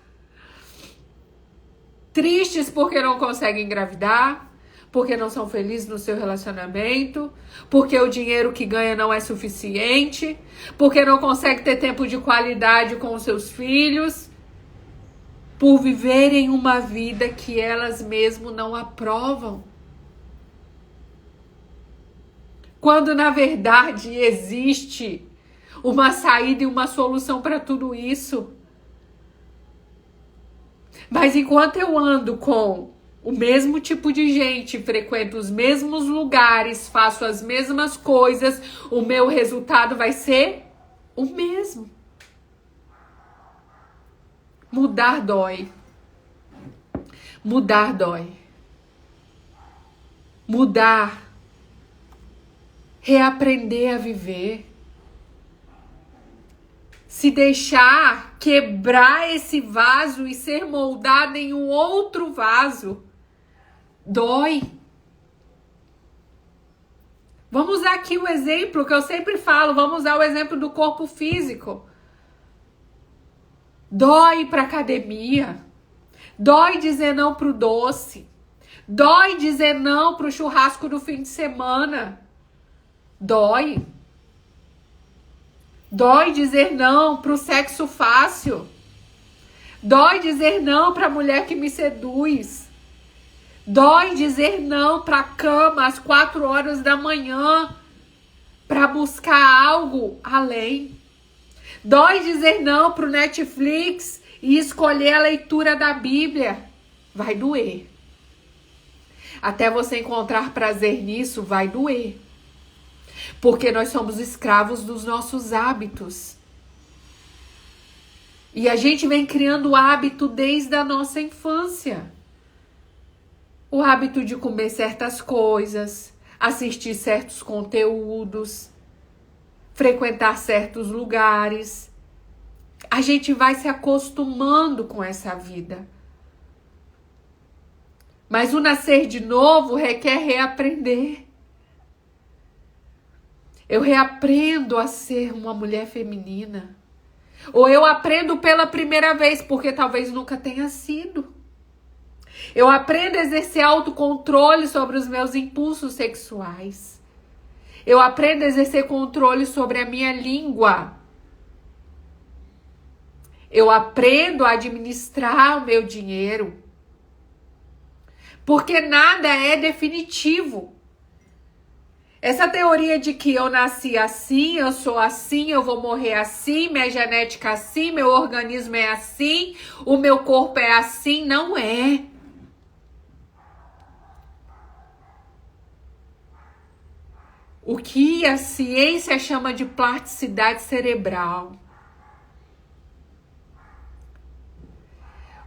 Tristes porque não conseguem engravidar, porque não são felizes no seu relacionamento, porque o dinheiro que ganha não é suficiente, porque não consegue ter tempo de qualidade com os seus filhos, por viverem uma vida que elas mesmas não aprovam. Quando, na verdade, existe uma saída e uma solução para tudo isso. Mas enquanto eu ando com o mesmo tipo de gente, frequento os mesmos lugares, faço as mesmas coisas, o meu resultado vai ser o mesmo. Mudar dói. Mudar dói. Mudar. Reaprender a viver. Se deixar quebrar esse vaso e ser moldado em um outro vaso. Dói. Vamos usar aqui o exemplo que eu sempre falo. Vamos usar o exemplo do corpo físico. Dói para academia, dói dizer não pro doce, dói dizer não pro churrasco do fim de semana, dói dizer não pro sexo fácil, dói dizer não pra mulher que me seduz, dói dizer não pra cama às 4 horas da manhã para buscar algo além. Dói dizer não pro Netflix e escolher a leitura da Bíblia. Vai doer. Até você encontrar prazer nisso, vai doer. Porque nós somos escravos dos nossos hábitos. E a gente vem criando o hábito desde a nossa infância. O hábito de comer certas coisas, assistir certos conteúdos, frequentar certos lugares. A gente vai se acostumando com essa vida. Mas o nascer de novo requer reaprender. Eu reaprendo a ser uma mulher feminina. Ou eu aprendo pela primeira vez, porque talvez nunca tenha sido. Eu aprendo a exercer autocontrole sobre os meus impulsos sexuais. Eu aprendo a exercer controle sobre a minha língua. Eu aprendo a administrar o meu dinheiro. Porque nada é definitivo. Essa teoria de que eu nasci assim, eu sou assim, eu vou morrer assim, minha genética é assim, meu organismo é assim, o meu corpo é assim, não é. O que a ciência chama de plasticidade cerebral.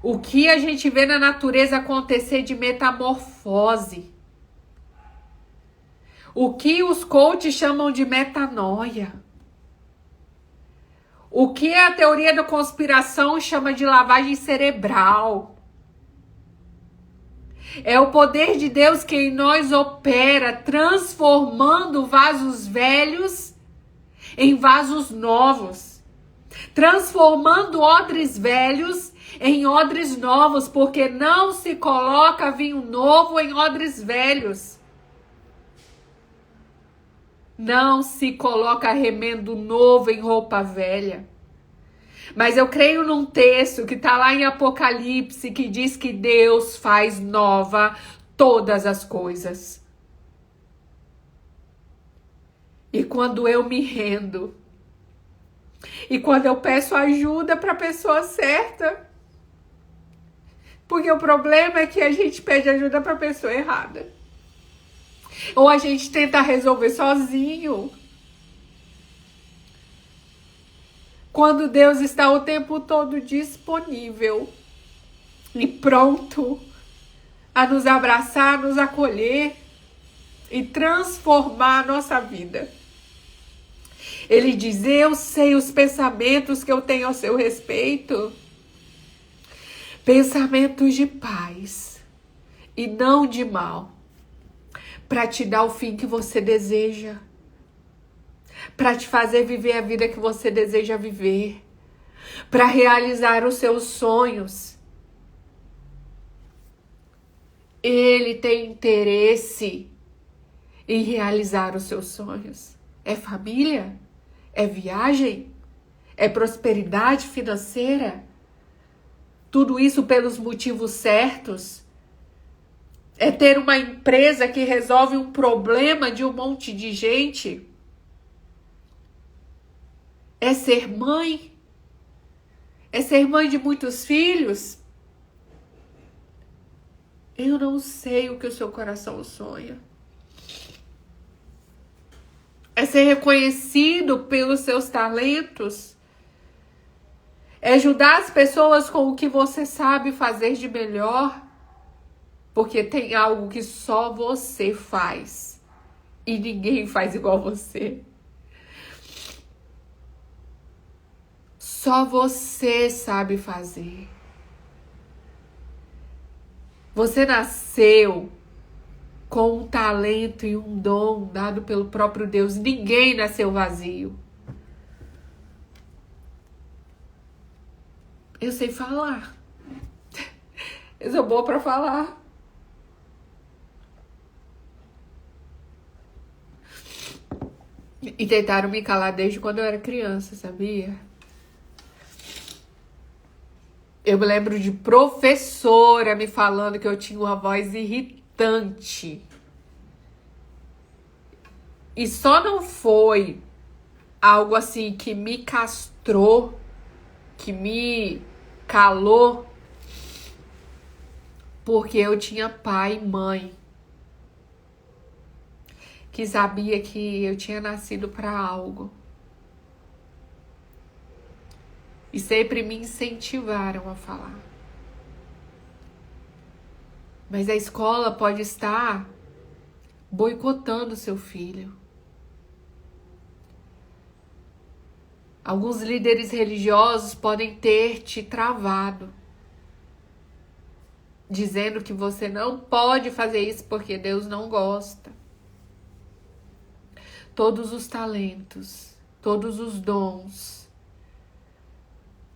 O que a gente vê na natureza acontecer de metamorfose. O que os coaches chamam de metanoia. O que a teoria da conspiração chama de lavagem cerebral. É o poder de Deus que em nós opera, transformando vasos velhos em vasos novos. Transformando odres velhos em odres novos, porque não se coloca vinho novo em odres velhos. Não se coloca remendo novo em roupa velha. Mas eu creio num texto que está lá em Apocalipse, que diz que Deus faz nova todas as coisas. E quando eu me rendo, e quando eu peço ajuda para a pessoa certa, porque o problema é que a gente pede ajuda para a pessoa errada. Ou a gente tenta resolver sozinho. Quando Deus está o tempo todo disponível e pronto a nos abraçar, nos acolher e transformar a nossa vida. Ele diz: eu sei os pensamentos que eu tenho ao seu respeito. Pensamentos de paz e não de mal, para te dar o fim que você deseja, para te fazer viver a vida que você deseja viver, para realizar os seus sonhos. Ele tem interesse em realizar os seus sonhos. É família? É viagem? É prosperidade financeira? Tudo isso pelos motivos certos? É ter uma empresa que resolve um problema de um monte de gente? É ser mãe? É ser mãe de muitos filhos? Eu não sei o que o seu coração sonha. É ser reconhecido pelos seus talentos? É ajudar as pessoas com o que você sabe fazer de melhor? Porque tem algo que só você faz e ninguém faz igual você. Só você sabe fazer. Você nasceu com um talento e um dom dado pelo próprio Deus. Ninguém nasceu vazio. Eu sei falar. Eu sou boa pra falar. E tentaram me calar desde quando eu era criança, sabia? Eu me lembro de professora me falando que eu tinha uma voz irritante. E só não foi algo assim que me castrou, que me calou, porque eu tinha pai e mãe que sabia que eu tinha nascido para algo. E sempre me incentivaram a falar. Mas a escola pode estar boicotando seu filho. Alguns líderes religiosos podem ter te travado, dizendo que você não pode fazer isso porque Deus não gosta. Todos os talentos, todos os dons,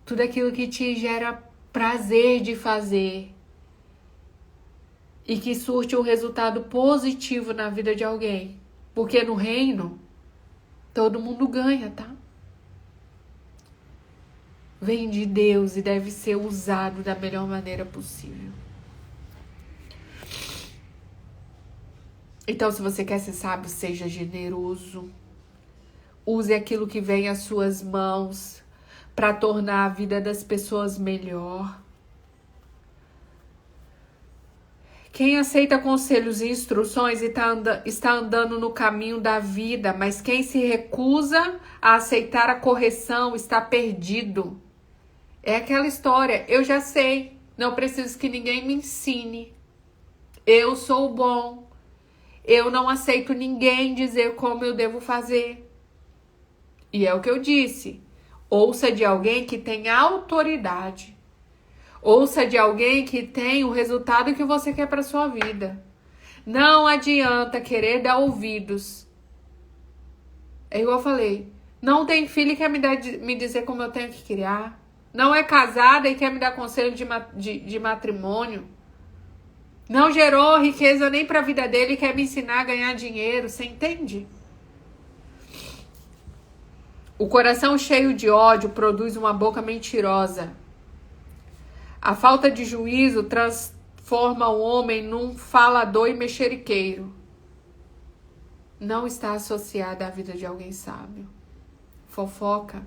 tudo aquilo que te gera prazer de fazer e que surte um resultado positivo na vida de alguém. Porque no reino, todo mundo ganha, tá? Vem de Deus e deve ser usado da melhor maneira possível. Então, se você quer ser sábio, seja generoso. Use aquilo que vem às suas mãos para tornar a vida das pessoas melhor. Quem aceita conselhos e instruções está andando no caminho da vida, mas quem se recusa a aceitar a correção está perdido. É aquela história, eu já sei, não preciso que ninguém me ensine. Eu sou bom, eu não aceito ninguém dizer como eu devo fazer. E é o que eu disse, ouça de alguém que tem autoridade. Ouça de alguém que tem o resultado que você quer para sua vida. Não adianta querer dar ouvidos. É igual eu falei, não tem filho que quer me dizer como eu tenho que criar. não é casada e quer me dar conselho de matrimônio. Não gerou riqueza nem para a vida dele e quer me ensinar a ganhar dinheiro. Você entende? O coração cheio de ódio produz uma boca mentirosa. A falta de juízo transforma o homem num falador e mexeriqueiro. Não está associada à vida de alguém sábio. Fofoca,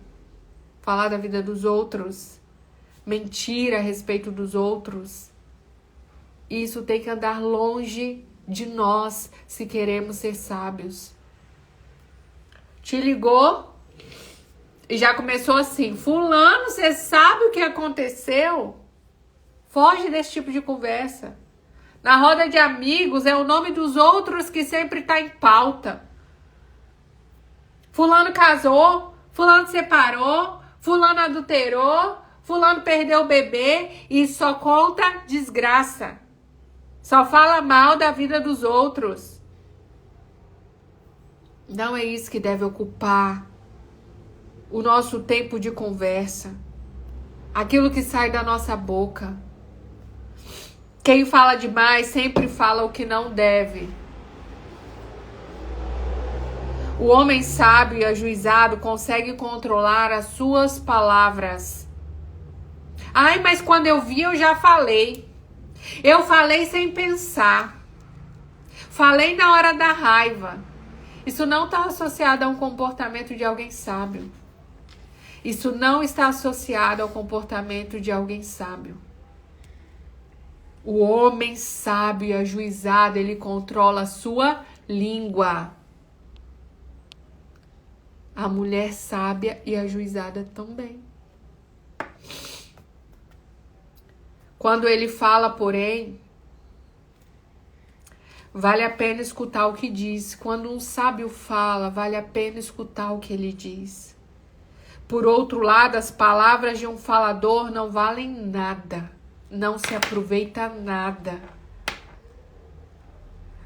falar da vida dos outros, mentir a respeito dos outros. Isso tem que andar longe de nós se queremos ser sábios. Te ligou e já começou assim: fulano, você sabe o que aconteceu? Foge desse tipo de conversa. Na roda de amigos é o nome dos outros que sempre está em pauta. Fulano casou, fulano separou, fulano adulterou, fulano perdeu o bebê e só conta desgraça. Só fala mal da vida dos outros. Não é isso que deve ocupar o nosso tempo de conversa. Aquilo que sai da nossa boca. Quem fala demais sempre fala o que não deve. O homem sábio e ajuizado consegue controlar as suas palavras. Ai, mas quando eu vi eu já falei. Eu falei sem pensar. Falei na hora da raiva. Isso não está associado a um comportamento de alguém sábio. Isso não está associado ao comportamento de alguém sábio. O homem sábio e ajuizado, ele controla a sua língua. A mulher sábia e ajuizada também. Quando ele fala, porém, vale a pena escutar o que diz. Quando um sábio fala, vale a pena escutar o que ele diz. Por outro lado, as palavras de um falador não valem nada. Não se aproveita nada.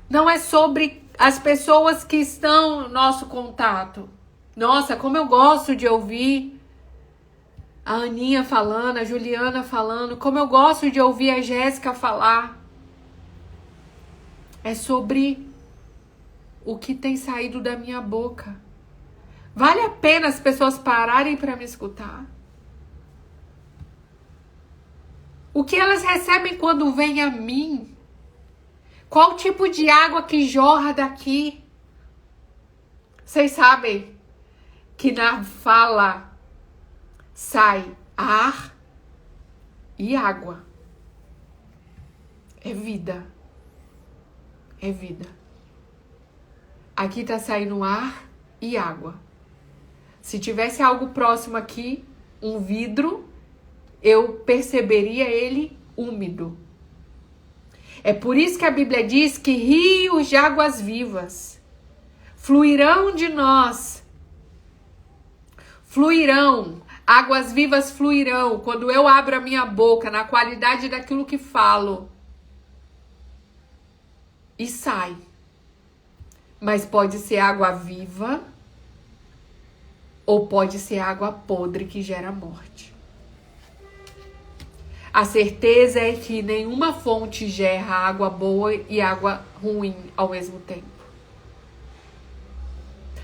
Não é sobre as pessoas que estão no nosso contato. Nossa, como eu gosto de ouvir a Aninha falando, a Juliana falando, como eu gosto de ouvir a Jéssica falar. É sobre o que tem saído da minha boca. Vale a pena as pessoas pararem para me escutar? O que elas recebem quando vêm a mim? Qual tipo de água que jorra daqui? Vocês sabem que na fala sai ar e água. É vida. É vida. Aqui tá saindo ar e água. Se tivesse algo próximo aqui, um vidro, eu perceberia ele úmido. É por isso que a Bíblia diz que rios de águas vivas fluirão de nós. Fluirão, águas vivas fluirão quando eu abro a minha boca na qualidade daquilo que falo. E sai. Mas pode ser água viva ou pode ser água podre que gera morte. A certeza é que nenhuma fonte gera água boa e água ruim ao mesmo tempo.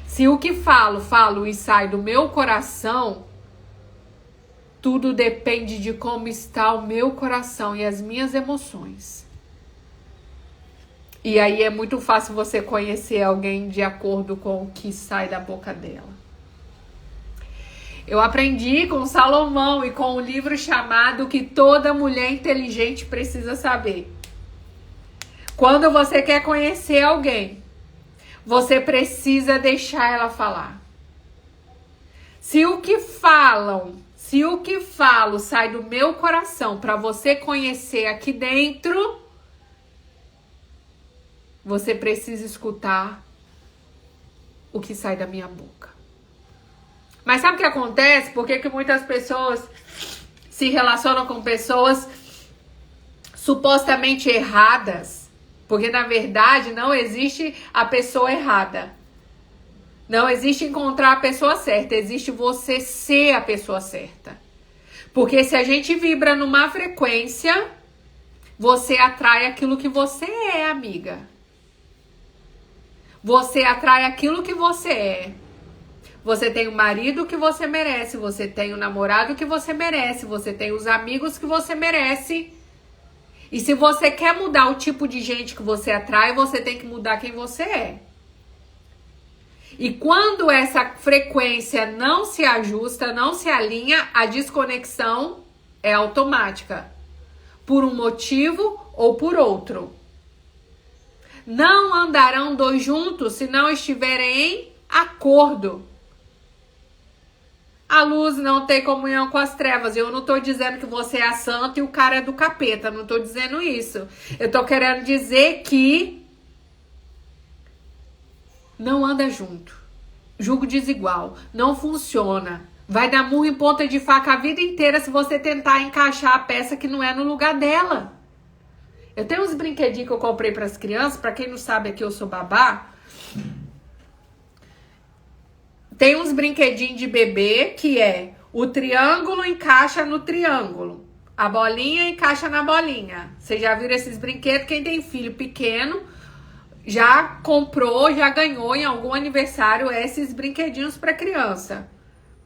Se o que falo e sai do meu coração, tudo depende de como está o meu coração e as minhas emoções. E aí é muito fácil você conhecer alguém de acordo com o que sai da boca dela. Eu aprendi com Salomão e com um livro chamado Que Toda Mulher Inteligente Precisa Saber. Quando você quer conhecer alguém, você precisa deixar ela falar. Se o que falo sai do meu coração para você conhecer aqui dentro, você precisa escutar o que sai da minha boca. Mas sabe o que acontece? Por que muitas pessoas se relacionam com pessoas supostamente erradas? Porque, na verdade, não existe a pessoa errada. Não existe encontrar a pessoa certa. Existe você ser a pessoa certa. Porque se a gente vibra numa frequência, você atrai aquilo que você é, amiga. Você atrai aquilo que você é. Você tem o marido que você merece, você tem o namorado que você merece, você tem os amigos que você merece. E se você quer mudar o tipo de gente que você atrai, você tem que mudar quem você é. E quando essa frequência não se ajusta, não se alinha, a desconexão é automática. Por um motivo ou por outro. Não andarão dois juntos se não estiverem em acordo. A luz não tem comunhão com as trevas. Eu não tô dizendo que você é a santa e o cara é do capeta. Não tô dizendo isso. Eu tô querendo dizer que não anda junto. Julgo desigual. Não funciona. Vai dar murro em ponta de faca a vida inteira se você tentar encaixar a peça que não é no lugar dela. Eu tenho uns brinquedinhos que eu comprei para as crianças. Para quem não sabe, aqui eu sou babá. Tem uns brinquedinhos de bebê que é o triângulo encaixa no triângulo. A bolinha encaixa na bolinha. Vocês já viram esses brinquedos? Quem tem filho pequeno já comprou, já ganhou em algum aniversário esses brinquedinhos para criança.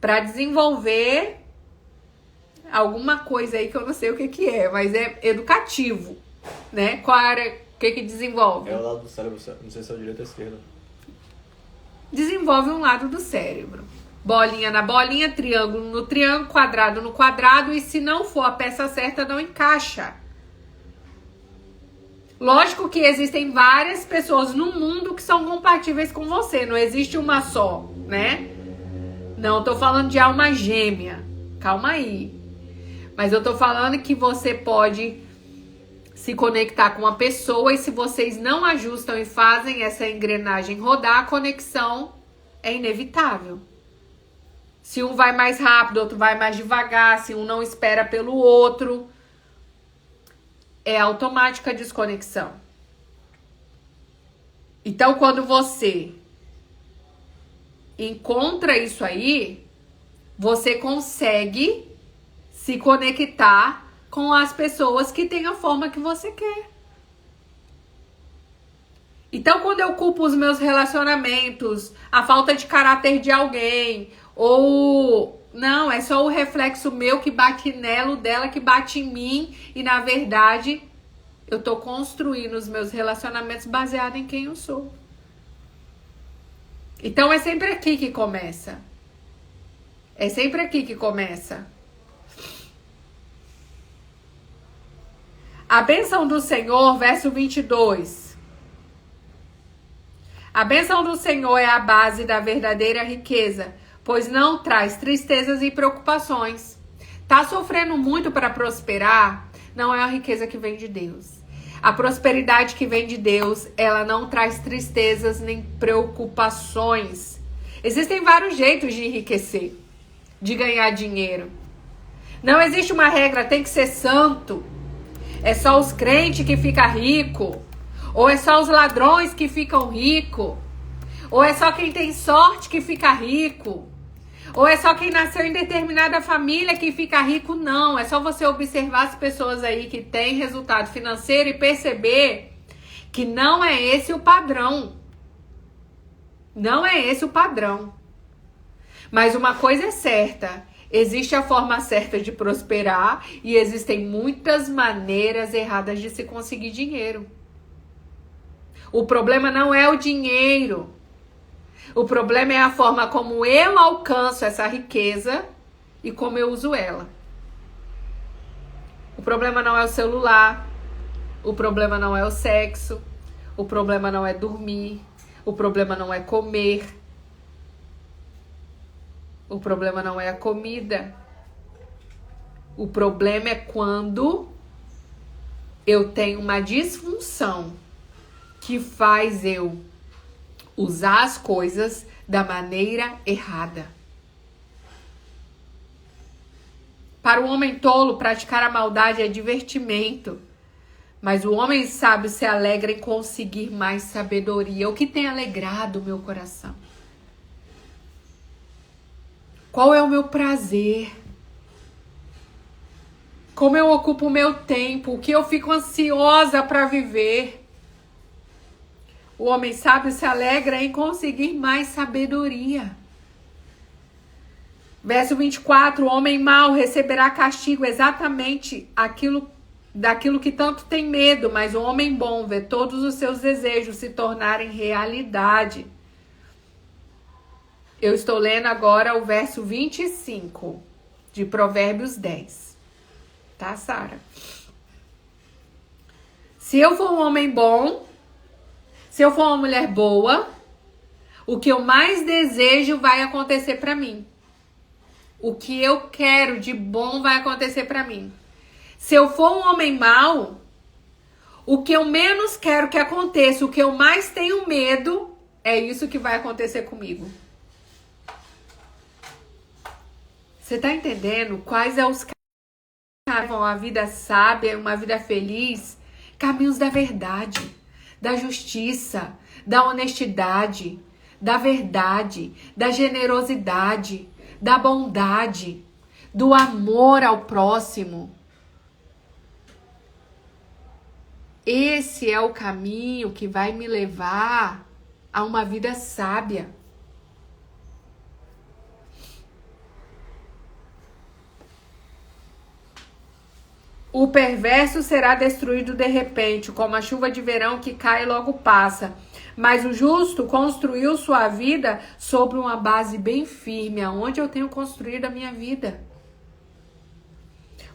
Para desenvolver alguma coisa aí que eu não sei o que é, mas é educativo, né? Qual área, o que desenvolve? É o lado do cérebro, não sei se é o direito ou a esquerda. Desenvolve um lado do cérebro. Bolinha na bolinha, triângulo no triângulo, quadrado no quadrado, e se não for a peça certa, não encaixa. Lógico que existem várias pessoas no mundo que são compatíveis com você, não existe uma só, né? Não tô falando de alma gêmea, calma aí. Mas eu tô falando que você pode se conectar com uma pessoa e se vocês não ajustam e fazem essa engrenagem rodar, a conexão é inevitável. Se um vai mais rápido, outro vai mais devagar, se um não espera pelo outro, é automática a desconexão. Então, quando você encontra isso aí, você consegue se conectar com as pessoas que têm a forma que você quer. Então, quando eu culpo os meus relacionamentos, a falta de caráter de alguém, ou não, é só o reflexo meu que bate nela, o dela que bate em mim, e na verdade eu tô construindo os meus relacionamentos baseado em quem eu sou. Então é sempre aqui que começa. É sempre aqui que começa. A bênção do Senhor, verso 22. A bênção do Senhor é a base da verdadeira riqueza, pois não traz tristezas e preocupações. Tá sofrendo muito para prosperar? Não é a riqueza que vem de Deus. A prosperidade que vem de Deus, ela não traz tristezas nem preocupações. Existem vários jeitos de enriquecer, de ganhar dinheiro. Não existe uma regra, tem que ser santo. É só os crentes que ficam ricos? Ou é só os ladrões que ficam ricos? Ou é só quem tem sorte que fica rico? Ou é só quem nasceu em determinada família que fica rico? Não, é só você observar as pessoas aí que têm resultado financeiro e perceber que não é esse o padrão. Não é esse o padrão. Mas uma coisa é certa, existe a forma certa de prosperar e existem muitas maneiras erradas de se conseguir dinheiro. O problema não é o dinheiro. O problema é a forma como eu alcanço essa riqueza e como eu uso ela. O problema não é o celular. O problema não é o sexo. O problema não é dormir. O problema não é comer. O problema não é a comida. O problema é quando eu tenho uma disfunção que faz eu usar as coisas da maneira errada. Para o homem tolo, praticar a maldade é divertimento, mas o homem sábio se alegra em conseguir mais sabedoria. O que tem alegrado o meu coração? Qual é o meu prazer? como eu ocupo o meu tempo, o que eu fico ansiosa para viver. O homem sábio se alegra em conseguir mais sabedoria. Verso 24, o homem mau receberá castigo exatamente daquilo que tanto tem medo, mas o homem bom vê todos os seus desejos se tornarem realidade. Eu estou lendo agora o verso 25 de Provérbios 10. Tá, Sara? Se eu for um homem bom, se eu for uma mulher boa, o que eu mais desejo vai acontecer para mim. O que eu quero de bom vai acontecer para mim. Se eu for um homem mau, o que eu menos quero que aconteça, o que eu mais tenho medo, é isso que vai acontecer comigo. Você tá entendendo quais são os caminhos que levam a vida sábia, uma vida feliz? Caminhos da verdade, da justiça, da honestidade, da verdade, da generosidade, da bondade, do amor ao próximo. Esse é o caminho que vai me levar a uma vida sábia. O perverso será destruído de repente, como a chuva de verão que cai e logo passa. Mas o justo construiu sua vida sobre uma base bem firme, aonde eu tenho construído a minha vida.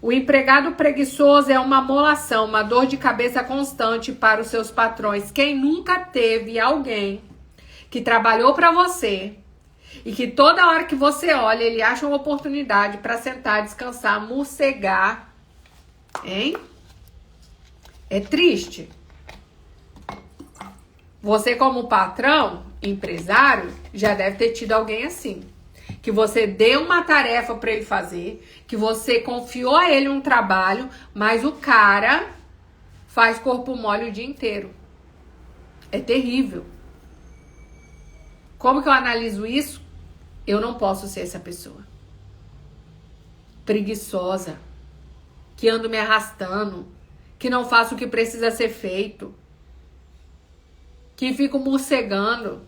O empregado preguiçoso é uma molação, uma dor de cabeça constante para os seus patrões. Quem nunca teve alguém que trabalhou para você e que toda hora que você olha, ele acha uma oportunidade para sentar, descansar, morcegar, hein? É triste. Você, como patrão, empresário, já deve ter tido alguém assim. Que você deu uma tarefa para ele fazer, que você confiou a ele um trabalho, mas o cara faz corpo mole o dia inteiro. É terrível. Como que eu analiso isso? Eu não posso ser essa pessoa. Preguiçosa, que ando me arrastando, que não faço o que precisa ser feito, que fico morcegando.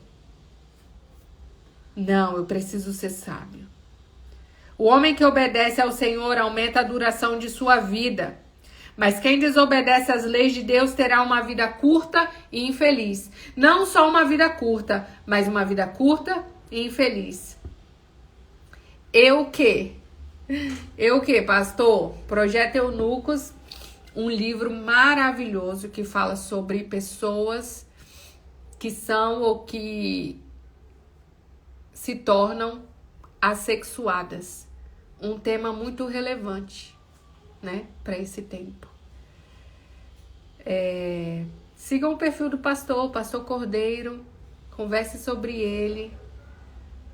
Não, eu preciso ser sábio. O homem que obedece ao Senhor aumenta a duração de sua vida. Mas quem desobedece às leis de Deus terá uma vida curta e infeliz. Não só uma vida curta, mas uma vida curta e infeliz. Eu o quê? Pastor? Projeto Eunucos, um livro maravilhoso que fala sobre pessoas que são ou que se tornam assexuadas. Um tema muito relevante, né, para esse tempo. Sigam o perfil do pastor Cordeiro, converse sobre ele.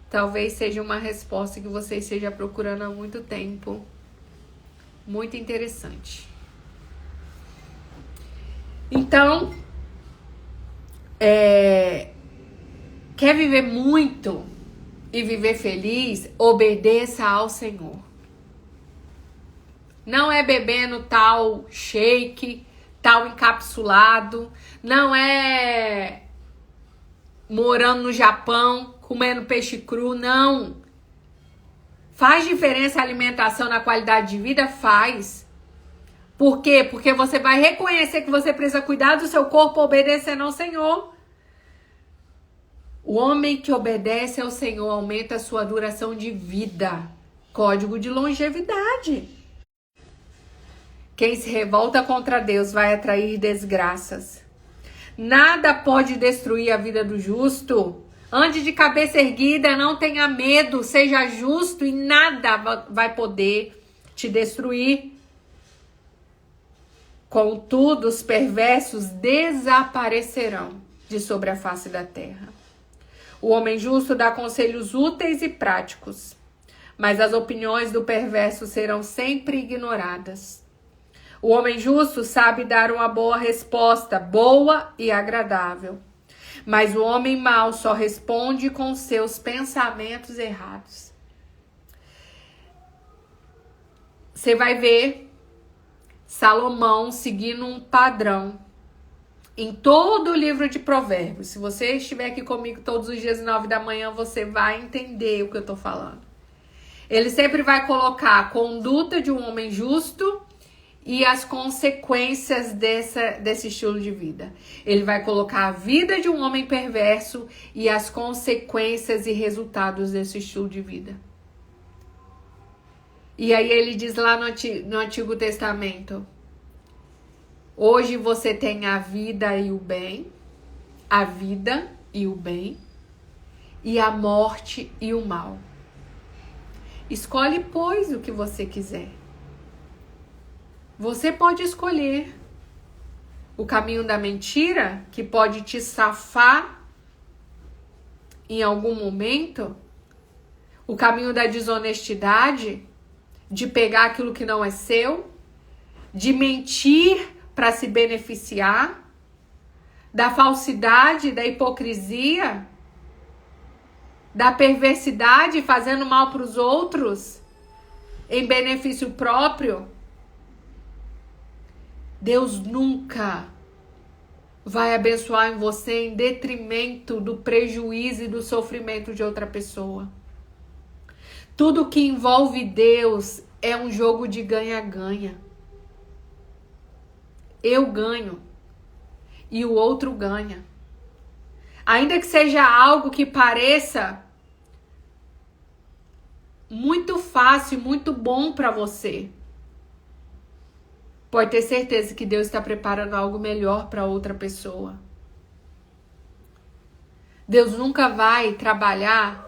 Talvez seja uma resposta que você esteja procurando há muito tempo. Muito interessante. Então, quer viver muito e viver feliz? Obedeça ao Senhor. Não é bebendo tal shake, tal encapsulado. Não é morando no Japão, comendo peixe cru. Não. Faz diferença a alimentação na qualidade de vida? Faz. Por quê? Porque você vai reconhecer que você precisa cuidar do seu corpo obedecendo ao Senhor. O homem que obedece ao Senhor aumenta a sua duração de vida. Código de longevidade. Quem se revolta contra Deus vai atrair desgraças. Nada pode destruir a vida do justo. Ande de cabeça erguida, não tenha medo, seja justo e nada vai poder te destruir. Contudo, os perversos desaparecerão de sobre a face da terra. O homem justo dá conselhos úteis e práticos, mas as opiniões do perverso serão sempre ignoradas. O homem justo sabe dar uma boa resposta, boa e agradável, mas o homem mau só responde com seus pensamentos errados. Você vai ver Salomão seguindo um padrão em todo o livro de Provérbios. Se você estiver aqui comigo todos os dias 9 da manhã, você vai entender o que eu tô falando. Ele sempre vai colocar a conduta de um homem justo e as consequências desse estilo de vida. Ele vai colocar a vida de um homem perverso e as consequências e resultados desse estilo de vida. E aí ele diz lá no Antigo Testamento: hoje você tem a vida e o bem, a vida e o bem, e a morte e o mal. Escolhe, pois, o que você quiser. Você pode escolher o caminho da mentira, que pode te safar em algum momento, o caminho da desonestidade, de pegar aquilo que não é seu, de mentir para se beneficiar, da falsidade, da hipocrisia, da perversidade, fazendo mal para os outros, em benefício próprio. Deus nunca vai abençoar em você em detrimento do prejuízo e do sofrimento de outra pessoa. Tudo que envolve Deus é um jogo de ganha-ganha. Eu ganho e o outro ganha. Ainda que seja algo que pareça muito fácil, muito bom para você, pode ter certeza que Deus está preparando algo melhor para outra pessoa. Deus nunca vai trabalhar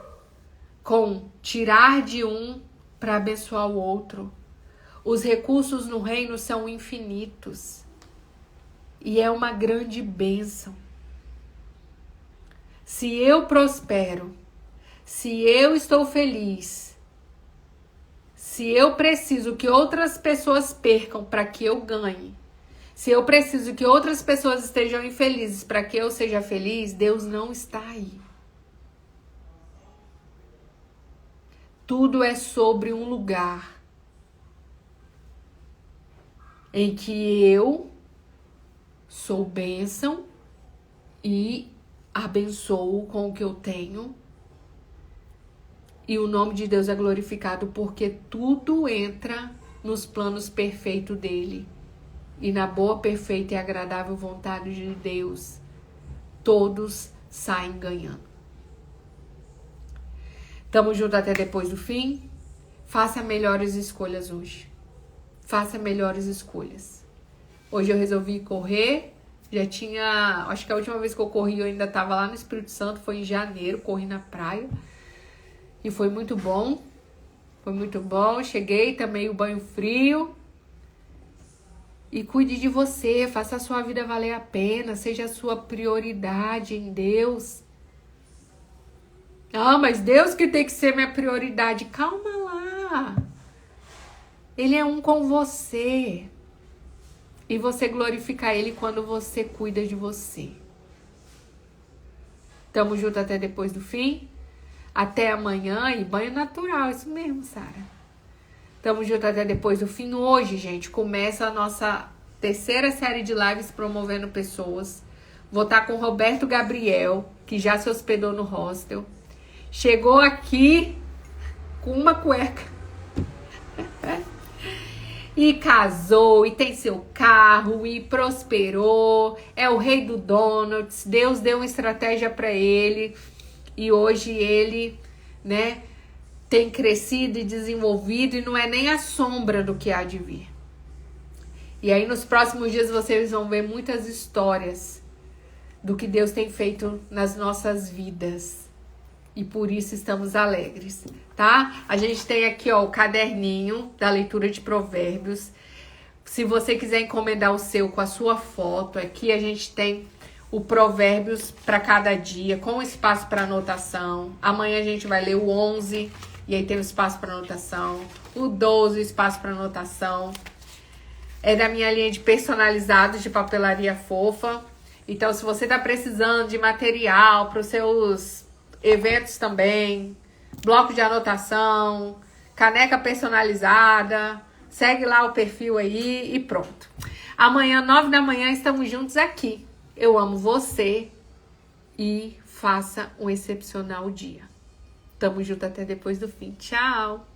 com tirar de um para abençoar o outro. Os recursos no reino são infinitos. E é uma grande bênção. Se eu prospero, se eu estou feliz, se eu preciso que outras pessoas percam para que eu ganhe, se eu preciso que outras pessoas estejam infelizes para que eu seja feliz, Deus não está aí. Tudo é sobre um lugar em que eu sou bênção e abençoo com o que eu tenho. E o nome de Deus é glorificado porque tudo entra nos planos perfeitos dele. E na boa, perfeita e agradável vontade de Deus, todos saem ganhando. Tamo junto até depois do fim. Faça melhores escolhas hoje. Faça melhores escolhas. Hoje eu resolvi correr. Já tinha... Acho que a última vez que eu corri eu ainda tava lá no Espírito Santo. Foi em janeiro. Corri na praia. E foi muito bom. Foi muito bom. Cheguei, tomei o banho frio. E cuide de você. Faça a sua vida valer a pena. Seja a sua prioridade em Deus. Ah, mas Deus que tem que ser minha prioridade. Calma lá. Ele é um com você. E você glorifica Ele quando você cuida de você. Tamo junto até depois do fim. Até amanhã. E banho natural. Isso mesmo, Sara. Tamo junto até depois do fim. Hoje, gente, começa a nossa terceira série de lives promovendo pessoas. Vou estar com o Roberto Gabriel, que já se hospedou no hostel. Chegou aqui com uma cueca. E casou, e tem seu carro, e prosperou. É o rei do donuts. Deus deu uma estratégia para ele. E hoje ele, né, tem crescido e desenvolvido. E não é nem a sombra do que há de vir. E aí nos próximos dias vocês vão ver muitas histórias do que Deus tem feito nas nossas vidas. E por isso estamos alegres, tá? A gente tem aqui, ó, o caderninho da leitura de Provérbios. Se você quiser encomendar o seu com a sua foto, aqui a gente tem o Provérbios para cada dia, com espaço para anotação. Amanhã a gente vai ler o 11, e aí tem o espaço para anotação. O 12, o espaço para anotação. É da minha linha de personalizados de papelaria fofa. Então, se você tá precisando de material para os seus eventos também, bloco de anotação, caneca personalizada, Segue lá o perfil aí e pronto. Amanhã, 9 da manhã, estamos juntos aqui. Eu amo você e faça um excepcional dia. Tamo junto até depois do fim. Tchau!